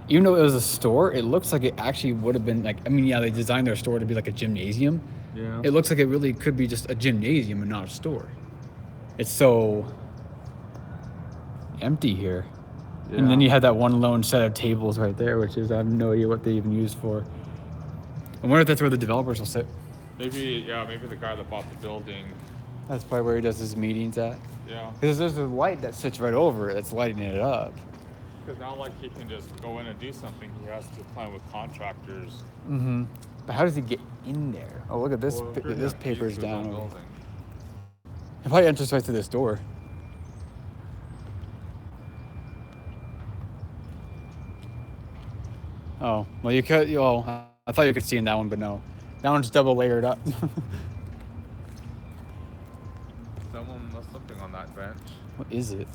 even though it was a store, it looks like it actually would have been like. I mean, yeah, they designed their store to be like a gymnasium. Yeah. It looks like it really could be just a gymnasium and not a store. It's so empty here. And then you have that one lone set of tables right there, which is I have no idea what they even use for. I wonder if that's where the developers will sit. Maybe the guy that bought the building. That's probably where he does his meetings at. Yeah. Because there's a light that sits right over it that's lighting it up. Because not like he can just go in and do something. He has to plan with contractors. Mm-hmm. But how does he get in there? Oh, look at this. Well, sure, This yeah, paper's he's his own down. building. He probably enters right through this door. Oh, well, you could. Oh, I thought you could see in that one, but no. That one's double layered up. Someone was sleeping on that bench. What is it?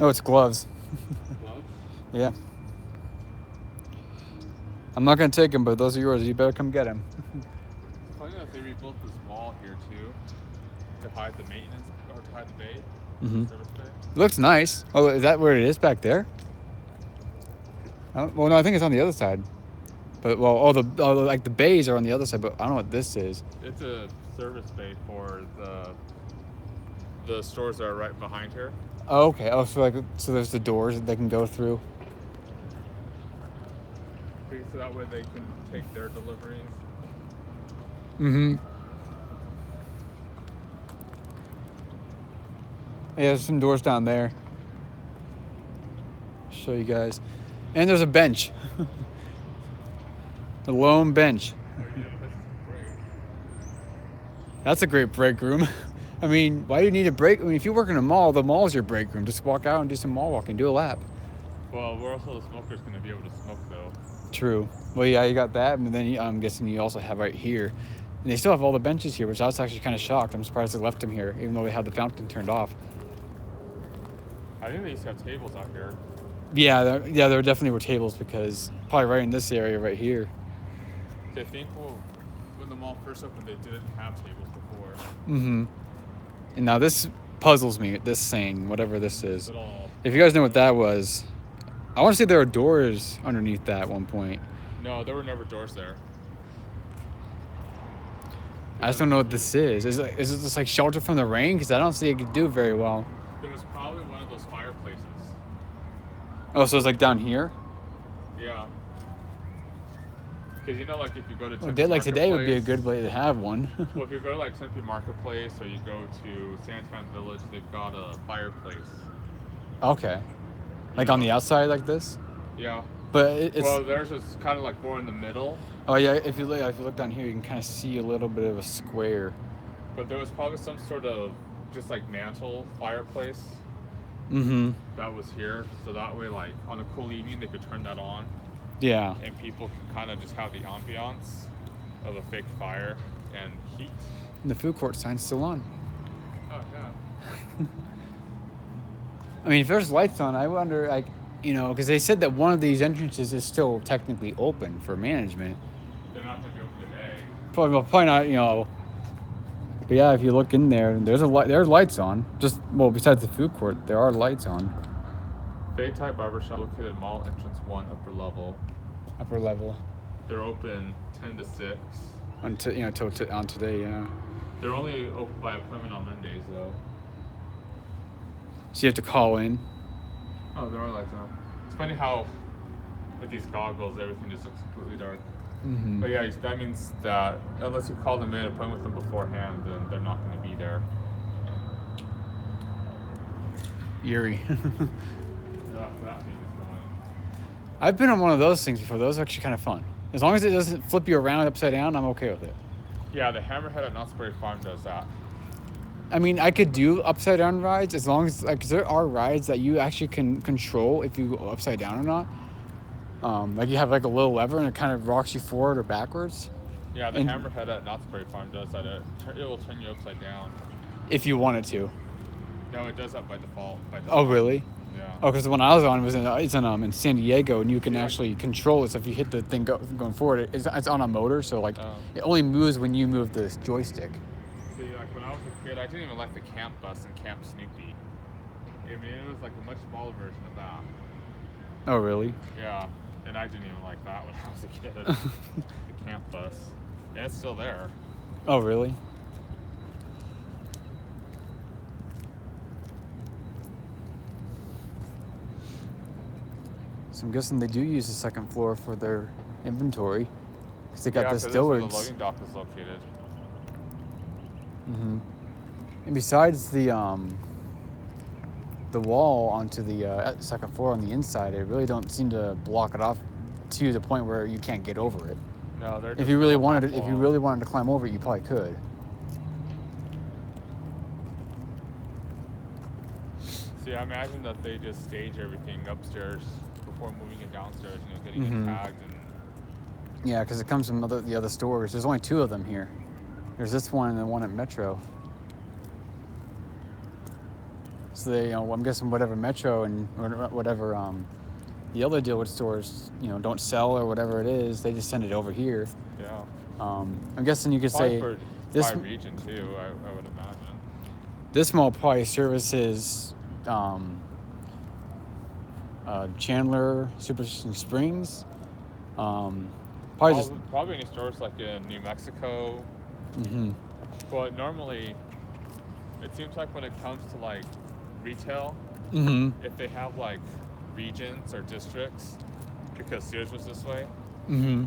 Oh, it's gloves. Gloves? Yeah. I'm not gonna take them, but those are yours. You better come get them. It's funny that they rebuilt this wall here too to hide the maintenance or to hide the bay, Mhm. service bay. It looks nice. Oh, is that where it is back there? Well, no, I think it's on the other side. But like the bays are on the other side, but I don't know what this is. It's a service bay for the stores that are right behind here. Oh, okay. Oh, so there's the doors that they can go through. So that way they can take their deliveries. Mm-hmm. Yeah, there's some doors down there. Show you guys. And there's a bench. A lone bench. That's a great break room. I mean, why do you need a break? I mean, if you work in a mall, the mall's your break room. Just walk out and do some mall walking, do a lap. Well, where else are the smokers going to be able to smoke though? True. Well, yeah, you got that, and then I'm guessing you also have right here. And they still have all the benches here, which I was actually kind of shocked. I'm surprised they left them here, even though they had the fountain turned off. I think they used to have tables out here. Yeah, there definitely were tables because probably right in this area right here. I think when the mall first opened, they didn't have tables before. Mm-hmm. And now this puzzles me. This thing, whatever this is. Little. If you guys know what that was, I want to say there were doors underneath that at one point. No, there were never doors there. I just don't know what this is. Is it just like shelter from the rain? Because I don't see it could do very well. It was probably one of those fireplaces. Oh, so it's like down here? Yeah. Because you know, like if you go to A Tempe day like today would be a Marketplace- good way to have one. Well, if you go to like Tempe Marketplace or you go to Santan Village, they've got a fireplace. Okay. Like on the outside like this? Yeah. But it's... Well, theirs is kind of like more in the middle, Oh, yeah, if you look down here, you can kind of see a little bit of a square. but there was probably some sort of just like mantle fireplace Mm-hmm. that was here. So that way, like on a cool evening, they could turn that on Yeah. and people can kind of just have the ambiance of a fake fire and heat. And the food court sign's still on. Oh, yeah. I mean, if there's lights on, I wonder, like, you know, because they said that one of these entrances is still technically open for management. They're not going to be open today. Probably not, you know. But yeah, if you look in there, there's lights on. Just, well, besides the food court, there are lights on. Bay Type Barbershop located Mall Entrance 1, upper level. Upper level. They're open 10 to 6. Until, you know, on today, yeah. They're only open by appointment on Mondays, though. So you have to call in. Oh, there are lights on. It's funny how with these goggles, everything just looks completely dark. Mm-hmm. But yeah, that means that unless you call them in, appointment with them beforehand, then they're not going to be there. Eerie. That thing is annoying. I've been on one of those things before. Those are actually kind of fun. As long as it doesn't flip you around upside down, I'm okay with it. Yeah, the Hammerhead at Knott's Berry Farm does that. I mean, I could do upside down rides as long as, like, 'cause there are rides that you actually can control if you go upside down or not. Like you have like a little lever and it kind of rocks you forward or backwards. Yeah, the And- Hammerhead at Knott's Berry Farm does that. It will turn you upside down. If you wanted to. No, it does that by default. Oh, really? Yeah. Oh, because the one I was on was in San Diego, and you can actually control it. So if you hit the thing going forward, it's on a motor, so like Oh. it only moves when you move the joystick. See, like when I was a kid, I didn't even like the camp bus and Camp Snoopy. I mean, it was like a much smaller version of that. Oh, really? Yeah, and I didn't even like that when I was a kid. The camp bus. Yeah, it's still there. Oh, really? So I'm guessing they do use the second floor for their inventory, because they got yeah, the 'cause this is where the stewards. loading dock is located. Mm-hmm. And besides the wall onto the second floor on the inside, they really don't seem to block it off to the point where you can't get over it. No, they're If just you really little wanted half if you wall. really wanted to climb over it, you probably could. See, I imagine that they just stage everything upstairs before moving it downstairs, you know, getting Mhm. it tagged and Yeah, because it comes from the other stores. There's only two of them here. There's this one and the one at Metro. So they, you know, I'm guessing whatever Metro and or whatever the other dealer stores, you know, don't sell or whatever it is, they just send it over here. yeah. I'm guessing you could Probably say for this by region too, I would imagine. this mall probably services Chandler, Super Springs, probably just. Probably any stores like in New Mexico. Hmm. But normally, it seems like when it comes to like retail, Hmm. if they have like regions or districts, because Sears was this way, Hmm.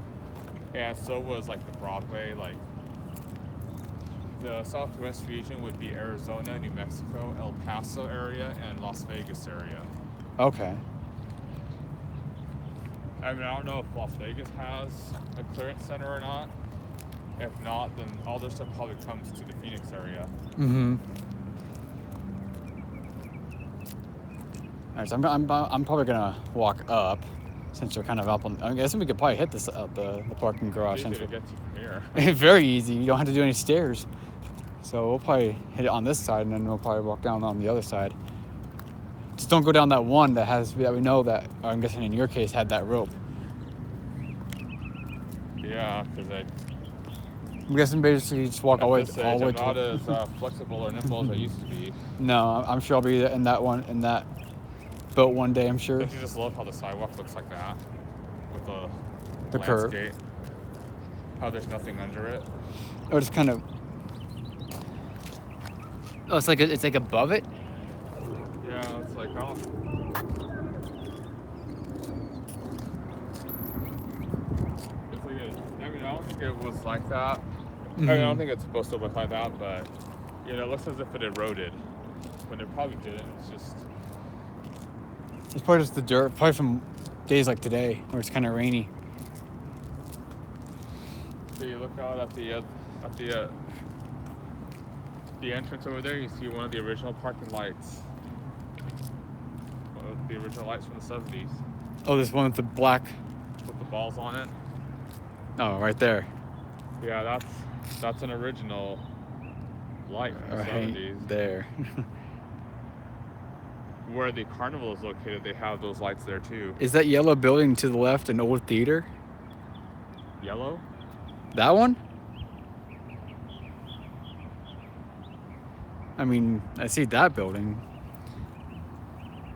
and so was like the Broadway, like the Southwest region would be Arizona, New Mexico, El Paso area, and Las Vegas area. Okay. I mean, I don't know if Las Vegas has a clearance center or not. If not, then all their stuff probably comes to the Phoenix area. Mm-hmm. All right, so I'm probably gonna walk up, since we're kind of up on. I guess we could probably hit this up the parking garage. It's easy Since to get to from here. we're, very easy. You don't have to do any stairs. So we'll probably hit it on this side, and then we'll probably walk down on the other side. Just don't go down that one that we know that. Or I'm guessing in your case had that rope. Yeah, because I'm guessing basically just walk all At the this way, age, all the way I'm not to. as flexible or nimble as I used to be. No, I'm sure I'll be in that boat one day. I'm sure. Don't you just love how the sidewalk looks like that with The the curve. landscape? How there's nothing under it. Or just kind of. Oh, it's like above it. Yeah, it's like oh. It's like I mean, I don't think it was like that. I mean, I don't think it's supposed to look like that, but it looks as if it eroded. When it probably didn't. It's just It's probably just the dirt. Probably from days like today, where it's kind of rainy. so you look out at the entrance over there. You see one of the original parking lights. One of the original lights from the 70s Oh, this one with the black. with the balls on it. Oh, right there. Yeah, that's an original light from the Right 70s. there. Where the carnival is located, they have those lights there too. Is that yellow building to the left an old theater? Yellow? That one? I mean, I see that building.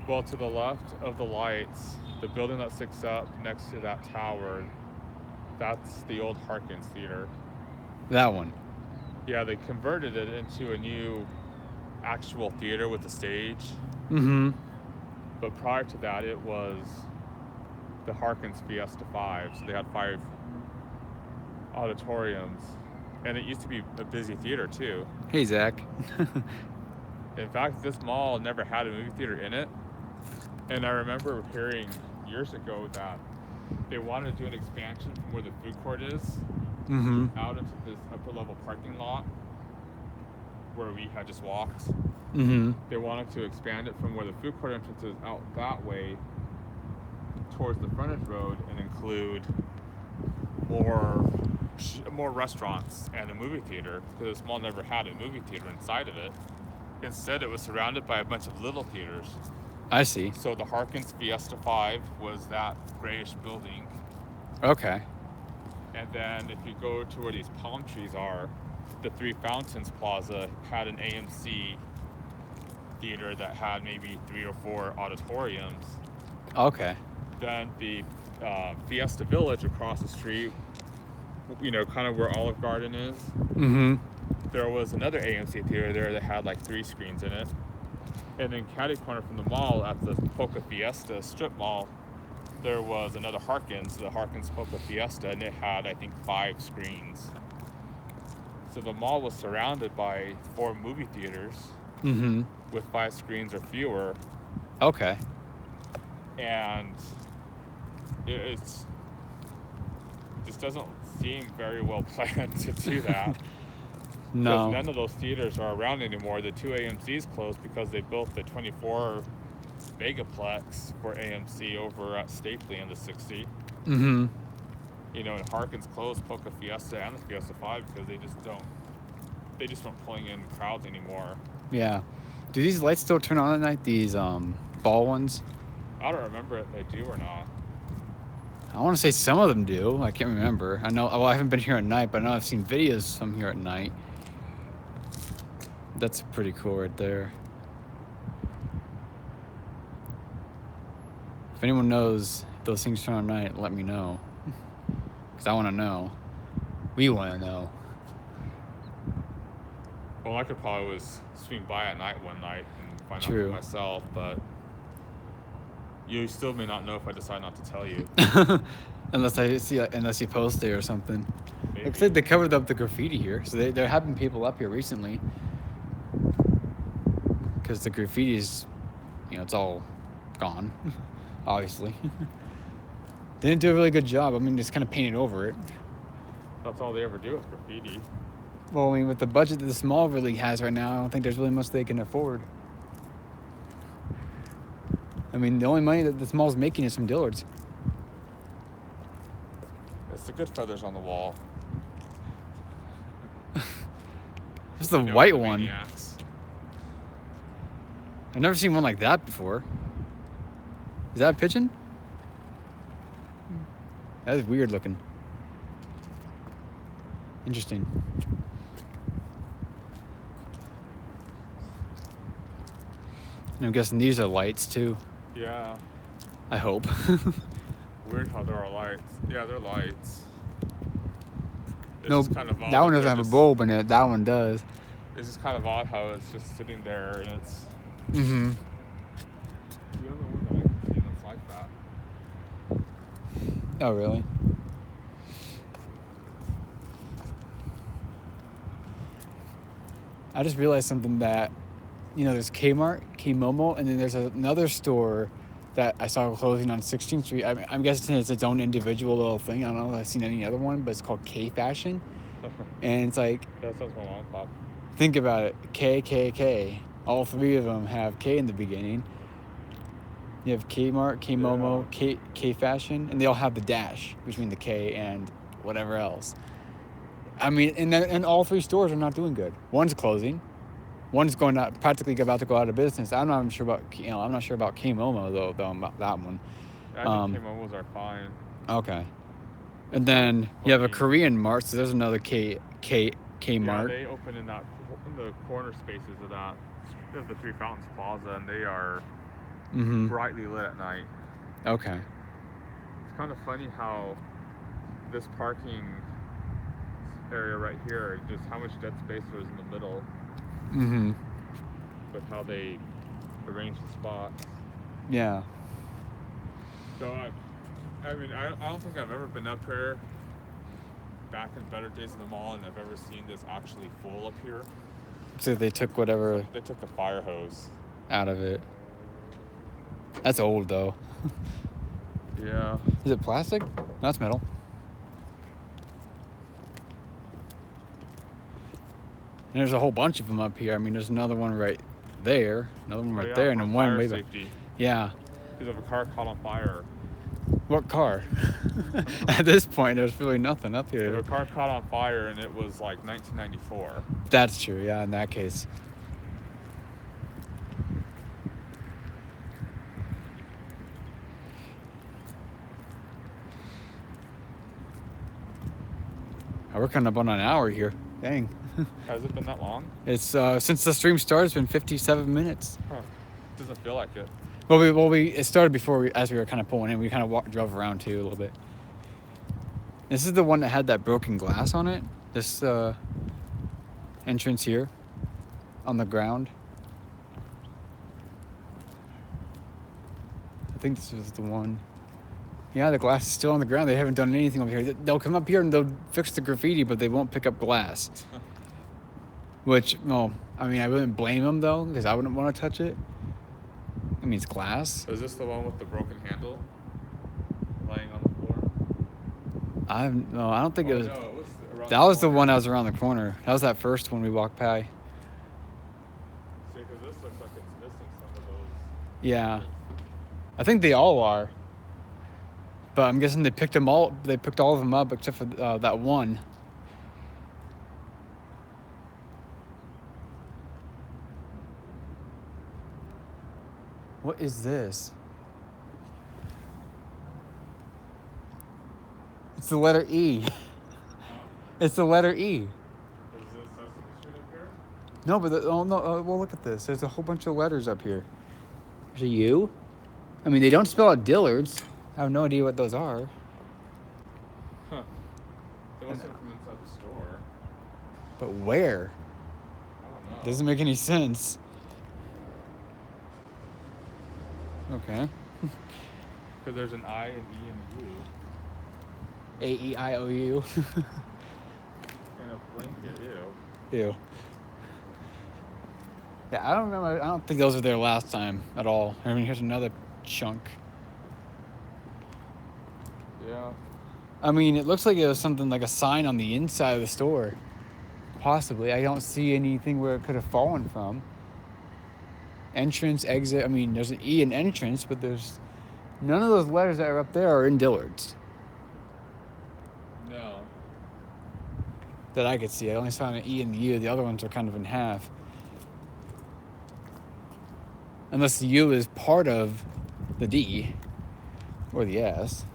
Well, to the left of the lights, the building that sticks up next to that tower, that's the old Harkins Theater. That one. Yeah, they converted it into a new actual theater with a stage. Mm-hmm. But prior to that, it was the Harkins Fiesta 5. So they had 5 auditoriums. And it used to be a busy theater, too. Hey, Zach. In fact, this mall never had a movie theater in it. And I remember hearing years ago that they wanted to do an expansion from where the food court is Mm-hmm. out into this upper level parking lot where we had just walked. Mm-hmm. They wanted to expand it from where the food court entrance is out that way towards the frontage road and include more restaurants and a movie theater, because this mall never had a movie theater inside of it. Instead, it was surrounded by a bunch of little theaters. I see. So the Harkins Fiesta 5 was that grayish building. Okay. And then if you go to where these palm trees are, the Three Fountains Plaza had an AMC theater that had maybe 3 or 4 auditoriums. Okay. Then the Fiesta Village across the street, kind of where Olive Garden is, Mm-hmm. there was another AMC theater there that had like 3 screens in it. And then catty corner from the mall at the Polka Fiesta strip mall, there was another Harkins, the Harkins Polka Fiesta, and it had, I think, 5 screens. So the mall was surrounded by 4 movie theaters Mm-hmm. with 5 screens or fewer, Okay. and it just doesn't seem very well planned to do that. No. Because none of those theaters are around anymore. The 2 AMCs closed because they built the 24 megaplex for AMC over at Stapley in the 60. Mm-hmm. And Harkins closed Polka Fiesta and the Fiesta 5 because they just weren't pulling in crowds anymore. Yeah. Do these lights still turn on at night? These ball ones? I don't remember if they do or not. I want to say some of them do. I can't remember. I know. Well, I haven't been here at night, but I know I've seen videos from here at night. That's pretty cool right there. If anyone knows if those things turn on at night, let me know. Because I want to know. We want to know. Well, I could probably swing by at night one night and find out True. for myself, but you still may not know if I decide not to tell you. Unless you post it or something. Maybe. Looks like they covered up the graffiti here, so there have been people up here recently. Because the graffiti is, it's all gone, obviously. They didn't do a really good job. I mean, just kind of painted over it. That's all they ever do with graffiti. Well, I mean, with the budget that the small league has right now, I don't think there's really much they can afford. I mean, the only money that the small's making is from Dillard's. It's the good feathers on the wall. It's the You know, white the one. maniacs. I've never seen one like that before. Is that a pigeon? That is weird looking. Interesting. And I'm guessing these are lights too. Yeah. I hope. Weird how there are lights. Yeah, they're lights. It's No, just kind of odd that one that doesn't they're have a just- bulb in it. That one does. It's just kind of odd how it's just sitting there and it's Mm-hmm. the only one that I can see that's like that. Oh, really? I just realized something that, there's Kmart, Kmomo, and then there's another store that I saw closing on 16th Street. I'm guessing it's its own individual little thing. I don't know if I've seen any other one, but it's called K Fashion. And it's like, That sounds my mom pop. think about it. K, K, K. All three of them have K in the beginning. You have Kmart, Kmomo, K Fashion, and they all have the dash between the K and whatever else. I mean, and all three stores are not doing good. One's closing. One's practically about to go out of business. I'm not sure about Kmomo though about that one. I think K-Momos are fine. Okay. And then you have a Okay. Korean Mart, so there's another K Yeah, Mart. they open in the corner spaces of that. There's the Three Fountains Plaza, and they are Mm-hmm. brightly lit at night. Okay. It's kind of funny how this parking area right here, just how much dead space there is in the middle, Mm-hmm. with how they arrange the spots. Yeah. So I mean, I don't think I've ever been up here back in better days of the mall, and I've ever seen this actually full up here. So they took whatever They took the fire hose. out of it. That's old though. Yeah. Is it plastic? No, that's metal. And there's a whole bunch of them up here. I mean, there's another one right there, another one right there, and then one fire way back. safety. Yeah. Because if a car caught on fire, What car? At this point, there's really nothing up if here. a car caught on fire and it was like 1994. That's true. Yeah, in that case. We're coming up on an hour here. Dang. Has it been that long? It's since the stream started, it's been 57 minutes. Huh. Doesn't feel like it. It started before as we were kind of pulling in. We kind of drove around too a little bit. This is the one that had that broken glass on it. This entrance here on the ground. I think this was the one. Yeah, the glass is still on the ground. They haven't done anything over here. They'll come up here and they'll fix the graffiti, but they won't pick up glass. Which, well, I mean, I wouldn't blame them though, because I wouldn't want to touch it. I mean, it's glass. Is this the one with the broken handle laying on the floor? I don't think it was. No, it was around That was the corner. one that was around the corner. That was that first one we walked by. See, because this looks like it's missing some of those. Yeah, I think they all are. But I'm guessing they picked all of them up except for that one. What is this? It's the letter E. It's the letter E. Is this Sesame Street up here? No, but well, look at this. There's a whole bunch of letters up here. There's a U. I mean, they don't spell out Dillard's. I have no idea what those are. Huh. They must have come inside the store. But where? I don't know. Doesn't make any sense. Okay. Because there's an I, an E, and a U. A-E-I-O-U. And a blanket, ew. Ew. Yeah, I don't remember. I don't think those were there last time at all. I mean, here's another chunk. Yeah. I mean, it looks like it was something like a sign on the inside of the store. Possibly. I don't see anything where it could have fallen from. Entrance, exit. I mean, there's an E in entrance, but there's none of those letters that are up there are in Dillard's No. that I could see. I only saw an E and the U. The other ones are kind of in half. Unless the U is part of the D or the S.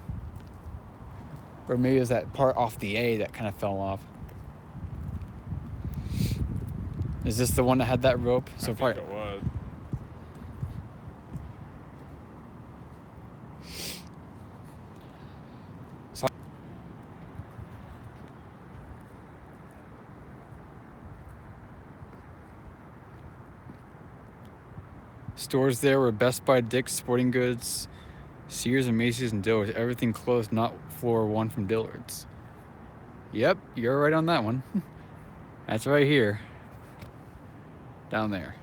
Or maybe it was that part off the A that kind of fell off. Is this the one that had that rope? So I think probably. it was. So- Stores there were Best Buy, Dick's, Sporting Goods, Sears and Macy's and Dillard's. Everything closed, not floor 1 from Dillard's. Yep, you're right on that one. That's right here. Down there.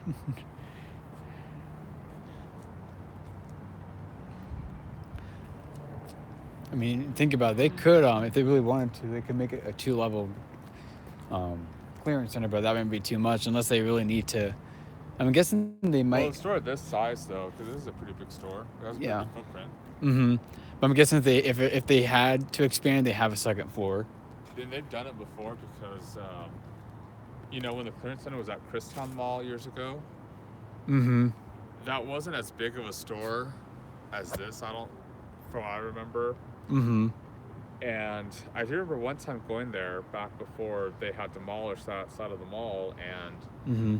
I mean, think about it. They could, if they really wanted to, they could make it a 2-level clearance center, but that might be too much unless they really need to. I'm guessing they Well, might. a store this size though, because this is a pretty big store. It has a pretty Yeah. big footprint. Mm-hmm. But I'm guessing if they had to expand, they have a second floor. And they've done it before because, when the clearance center was at Christown Mall years ago, Mm-hmm. that wasn't as big of a store as this. From what I remember. Mm-hmm. And I do remember one time going there back before they had demolished that side of the mall, and Mm-hmm.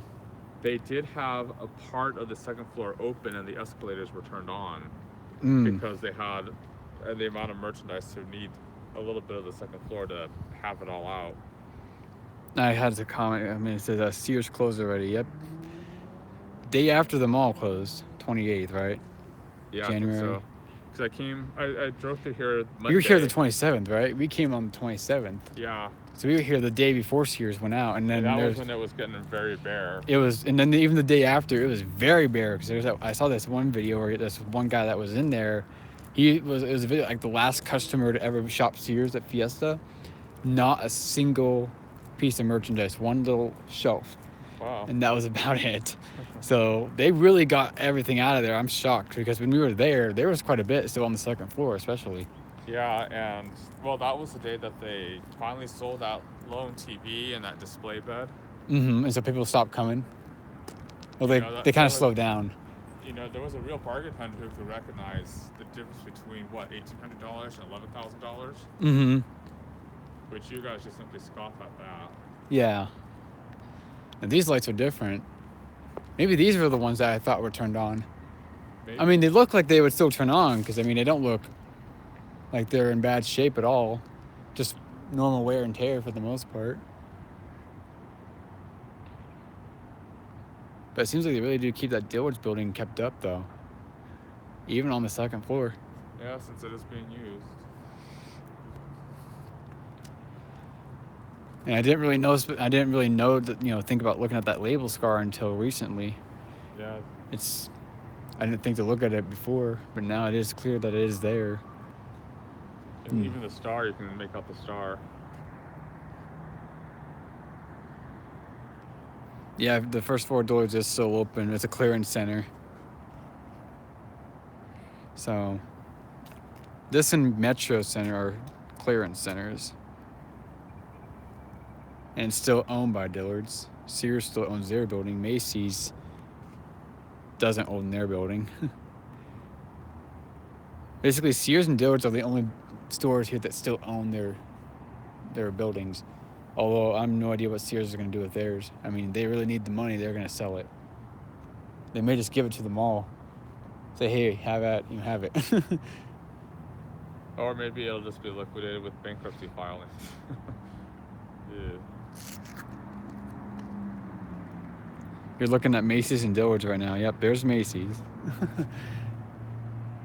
they did have a part of the second floor open and the escalators were turned on because they had the amount of merchandise to need a little bit of the second floor to have it all out. I had to comment. I mean, it says Sears closed already. Yep. Day after the mall closed, 28th, right? Yeah, January. I think so. Because I drove through here Monday. You were here the 27th, right? We came on the 27th. Yeah. So we were here the day before Sears went out, and then And that was when it was getting very bare. It was, and then even the day after, it was very bare because I saw this one video where this one guy that was in there. It was a video like the last customer to ever shop Sears at Fiesta. Not a single piece of merchandise, one little shelf. Wow. And that was about it. So they really got everything out of there. I'm shocked because when we were there was quite a bit still on the second floor, especially. Yeah, and well, that was the day that they finally sold that lone TV and that display bed. Mm-hmm. And so people stopped coming. Well, they kind of slowed down. There was a real bargain hunter who could recognize the difference between $1,800 and $11,000. Mm-hmm. Which you guys just simply scoff at that. Yeah. And these lights are different. Maybe these were the ones that I thought were turned on. Maybe. I mean, they look like they would still turn on because, I mean, they don't look like they're in bad shape at all. Just normal wear and tear for the most part. But it seems like they really do keep that Dillard's building kept up, though. Even on the second floor. Yeah, since it is being used. And I didn't really know that, think about looking at that label scar until recently. Yeah. I didn't think to look at it before, but now it is clear that it is there. And even the star, you can make out the star. Yeah, the first floor doors is still open. It's a clearance center. So, this and Metro Center are clearance centers. And it's still owned by Dillard's. Sears still owns their building. Macy's doesn't own their building. Basically, Sears and Dillard's are the only stores here that still own their buildings. Although I have no idea what Sears is going to do with theirs. I mean, they really need the money. They're going to sell it. They may just give it to the mall. Say, hey, have it. Or maybe it'll just be liquidated with bankruptcy filings. Yeah. You're looking at Macy's and Dillard's right now. Yep, there's Macy's.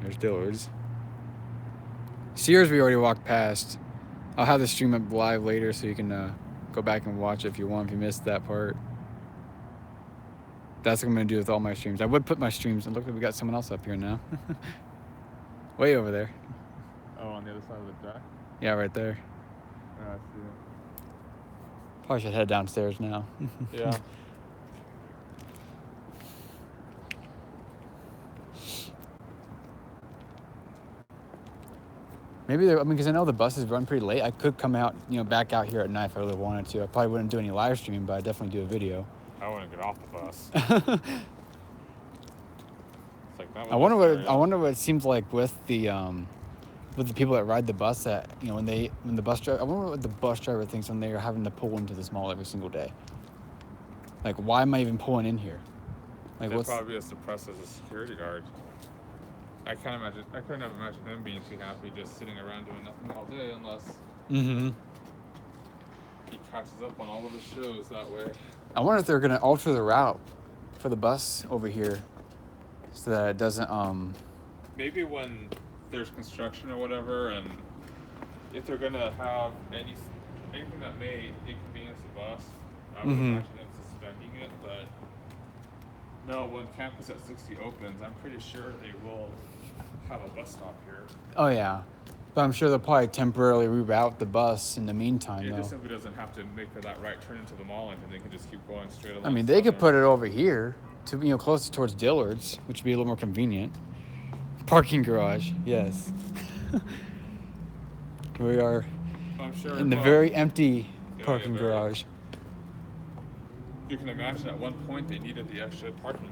There's Dillard's. Sears we already walked past. I'll have the stream up live later so you can go back and watch it if you want, if you missed that part. That's what I'm going to do with all my streams. I would put my streams, and look like we got someone else up here now. Way over there. Oh, on the other side of the deck? Yeah, right there. Yeah, I see it. Probably should head downstairs now. Yeah. Maybe because I know the buses run pretty late. I could come out, back out here at night if I really wanted to. I probably wouldn't do any live streaming, but I'd definitely do a video. I want to get off the bus. It's like that. I wonder what it seems like with the people that ride the bus. That when the bus driver. I wonder what the bus driver thinks when they are having to pull into this mall every single day. Like, why am I even pulling in here? Like, They're what's... probably as depressed as a security guard. I couldn't imagine him being too happy just sitting around doing nothing all day unless Mm-hmm. he catches up on all of the shows that way. I wonder if they're gonna alter the route for the bus over here so that it doesn't Maybe when there's construction or whatever, and if they're gonna have anything that may inconvenience the bus, I would Mhm. imagine them suspending it. But no, when campus at 60 opens, I'm pretty sure they will have a bus stop here. Oh yeah, but I'm sure they'll probably temporarily reroute the bus in the meantime, It though. just simply doesn't have to make that right turn into the mall, and they can just keep going straight along. I mean, they could put it over here to closer towards Dillard's, which would be a little more convenient. Parking garage, yes. We are I'm sure in the very empty parking very. garage. You can imagine at one point they needed the extra parking.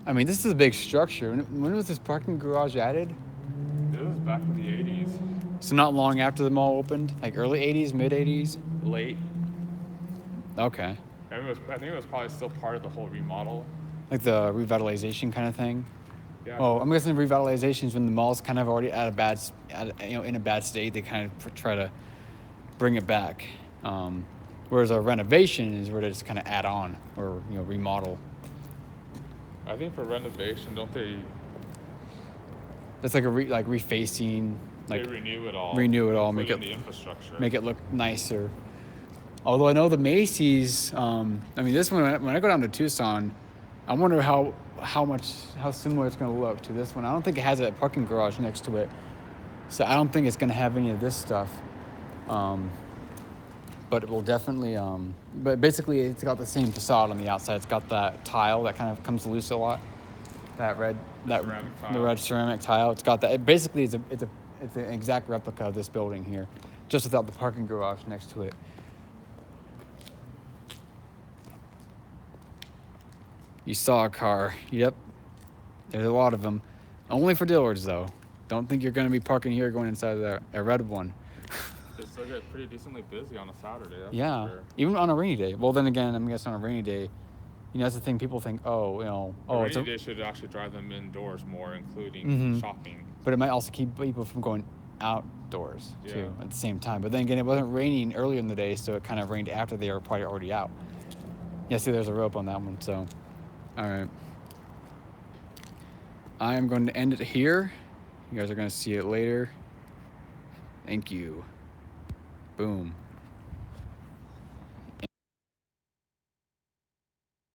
I mean, this is a big structure. When was this parking garage added? It was back in the 80s. So not long after the mall opened, like early 80s, mid 80s. Late. Okay, I think it was probably still part of the whole remodel. like the revitalization kind of thing. Yeah. Oh, I'm guessing revitalization is when the mall's kind of already in a bad state. They kind of try to bring it back. Whereas a renovation is where they just kind of add on or remodel. I think for renovation, don't they? That's like refacing, like They renew it all. make Including it the infrastructure. make it look nicer. Although I know the Macy's, I mean, this one when I go down to Tucson, I wonder how similar it's going to look to this one. I don't think it has a parking garage next to it, so I don't think it's going to have any of this stuff. But it will definitely. But basically, it's got the same facade on the outside. It's got that tile that kind of comes loose a lot. That red, ceramic tile. the red ceramic tile. It's got that. It basically it's an exact replica of this building here, just without the parking garage next to it. You saw a car. Yep. There's a lot of them. Only for Dillard's, though. Don't think you're going to be parking here going inside a red one. They still get pretty decently busy on a Saturday. That's Yeah. for sure. Even on a rainy day. Well, then again, I guess on a rainy day, that's the thing. People think, A it's rainy day should actually drive them indoors more, including Mhm. shopping. but it might also keep people from going outdoors, too, Yeah. at the same time. But then again, it wasn't raining earlier in the day, so it kind of rained after they were probably already out. Yeah, see, there's a rope on that one, so... All right. I am going to end it here. You guys are going to see it later. Thank you. Boom.